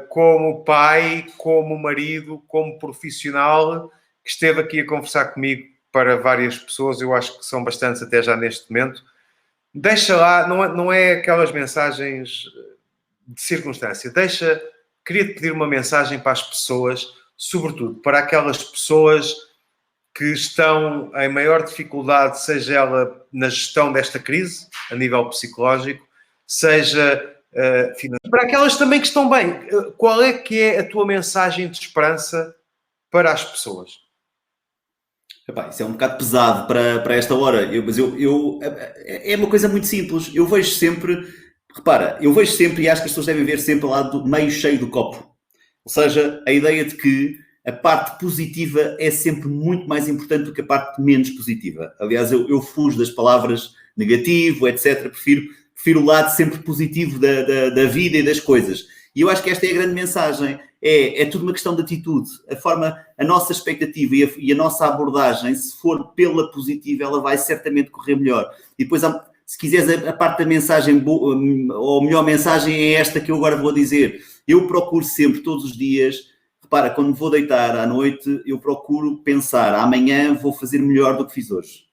como pai, como marido, como profissional, que esteve aqui a conversar comigo para várias pessoas, eu acho que são bastantes até já neste momento. Deixa lá, não é aquelas mensagens de circunstância, queria-te pedir uma mensagem para as pessoas, sobretudo para aquelas pessoas que estão em maior dificuldade, seja ela na gestão desta crise, a nível psicológico, seja financeiro. Para aquelas também que estão bem, qual é que é a tua mensagem de esperança para as pessoas? Epá, isso é um bocado pesado para esta hora, mas é uma coisa muito simples. Eu vejo sempre, repara, eu vejo sempre e acho que as pessoas devem ver sempre o lado meio cheio do copo. Ou seja, a ideia de que a parte positiva é sempre muito mais importante do que a parte menos positiva. Aliás, eu fujo das palavras negativo, etc. Prefiro o lado sempre positivo da vida e das coisas. E eu acho que esta é a grande mensagem. É tudo uma questão de atitude. A nossa expectativa e a nossa abordagem, se for pela positiva, ela vai certamente correr melhor. E depois, se quiseres, a parte da mensagem, ou a melhor mensagem é esta que eu agora vou dizer. Eu procuro sempre, todos os dias, repara, quando vou deitar à noite, eu procuro pensar, amanhã vou fazer melhor do que fiz hoje.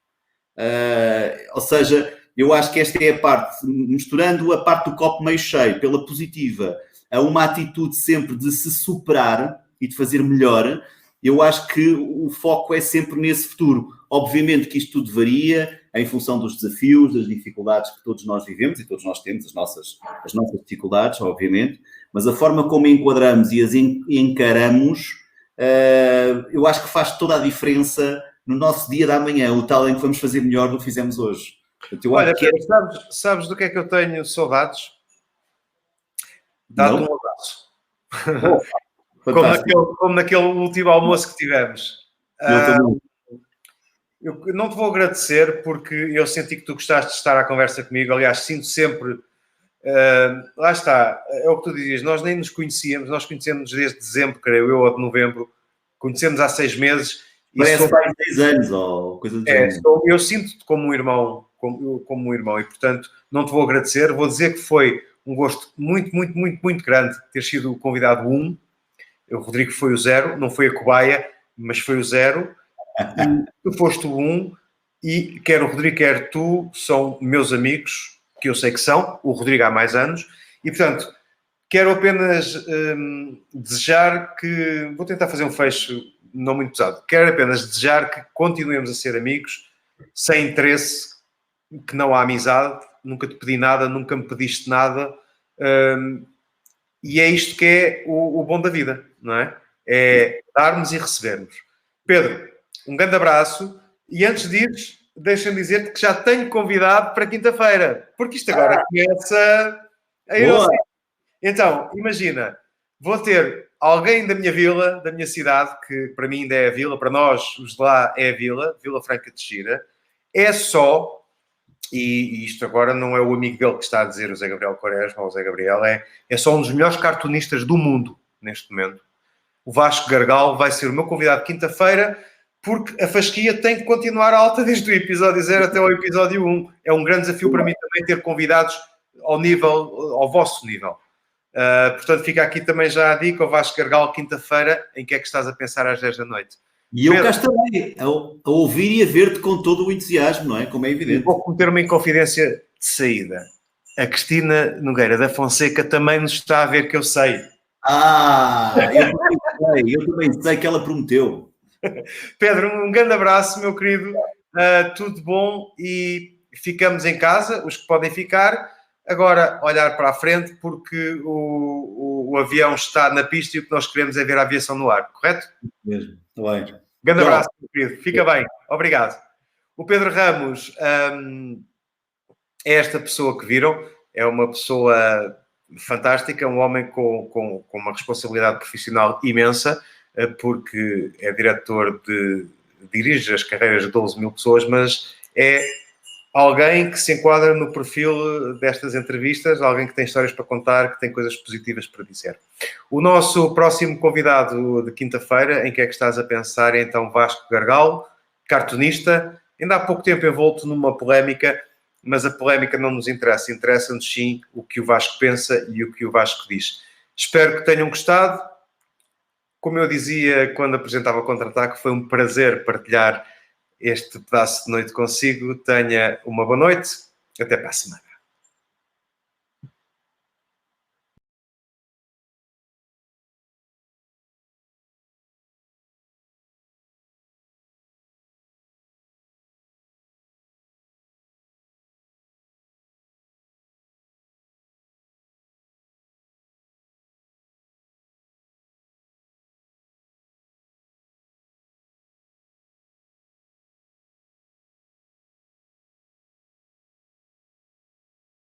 Ou seja, eu acho que esta é a parte, misturando a parte do copo meio cheio pela positiva, a uma atitude sempre de se superar e de fazer melhor, eu acho que o foco é sempre nesse futuro. Obviamente que isto tudo varia em função dos desafios, das dificuldades que todos nós vivemos, e todos nós temos as nossas dificuldades, obviamente, mas a forma como enquadramos e as encaramos, eu acho que faz toda a diferença no nosso dia da manhã, o tal em que vamos fazer melhor do que fizemos hoje. Portanto, Olha, Pedro, sabes do que é que eu tenho saudades? Dá-te um abraço. Como naquele último almoço que tivemos. Eu também. Eu não te vou agradecer porque eu senti que tu gostaste de estar à conversa comigo. Aliás, sinto sempre. Lá está, é o que tu dizias. Nós nem nos conhecíamos, nós conhecemos desde dezembro, creio eu, ou de novembro. Conhecemos há 6 meses. Parece que há 6 anos ou coisa do género. Eu sinto-te como um irmão, como um irmão, e portanto não te vou agradecer. Vou dizer que foi um gosto muito, muito, muito, muito grande ter sido o convidado 1. O Rodrigo foi o 0, não foi a cobaia, mas foi o 0. E tu foste o 1, e quer o Rodrigo, quer tu, são meus amigos, que eu sei que são, o Rodrigo há mais anos, e portanto, quero apenas desejar que, vou tentar fazer um fecho não muito pesado, quero apenas desejar que continuemos a ser amigos, sem interesse, que não há amizade, nunca te pedi nada, nunca me pediste nada, e é isto que é o bom da vida, não é? É darmos e recebermos. Pedro, um grande abraço. E antes disso, deixa-me dizer-te que já tenho convidado para quinta-feira, porque isto agora começa a ir ao centro. Então, imagina, vou ter alguém da minha vila, da minha cidade, que para mim ainda é a vila, para nós, os de lá, é a Vila Franca de Xira. É só, e isto agora não é o amigo dele que está a dizer, o Zé Gabriel Quaresma, ou o Zé Gabriel, é só um dos melhores cartunistas do mundo, neste momento. O Vasco Gargal vai ser o meu convidado quinta-feira, porque a fasquia tem que continuar alta desde o episódio 0 até o episódio 1. É um grande desafio para mim também ter convidados ao vosso nível. Portanto, fica aqui também já a dica, o Vasco Gargal, quinta-feira, em que é que estás a pensar às 10 da noite? E eu cá estarei a ouvir e a ver-te com todo o entusiasmo, não é? Como é evidente. Vou cometer uma inconfidência de saída. A Cristina Nogueira da Fonseca também nos está a ver, que eu sei. Eu também sei que ela prometeu. Pedro, um grande abraço, meu querido. Tudo bom, e ficamos em casa, os que podem ficar. Agora, olhar para a frente, porque o avião está na pista e o que nós queremos é ver a aviação no ar, correto? Mesmo, está bem. Grande abraço, meu querido. Fica bem. Obrigado. O Pedro Ramos é esta pessoa que viram. É uma pessoa fantástica, um homem com uma responsabilidade profissional imensa, porque é diretor dirige as carreiras de 12 mil pessoas, mas é alguém que se enquadra no perfil destas entrevistas, alguém que tem histórias para contar, que tem coisas positivas para dizer. O nosso próximo convidado de quinta-feira, em que é que estás a pensar, é então Vasco Gargalo, cartunista, ainda há pouco tempo envolto numa polémica, mas a polémica não nos interessa. Interessa-nos sim o que o Vasco pensa e o que o Vasco diz. Espero que tenham gostado. Como eu dizia quando apresentava o Contra-Ataque, foi um prazer partilhar este pedaço de noite consigo. Tenha uma boa noite. Até para a semana.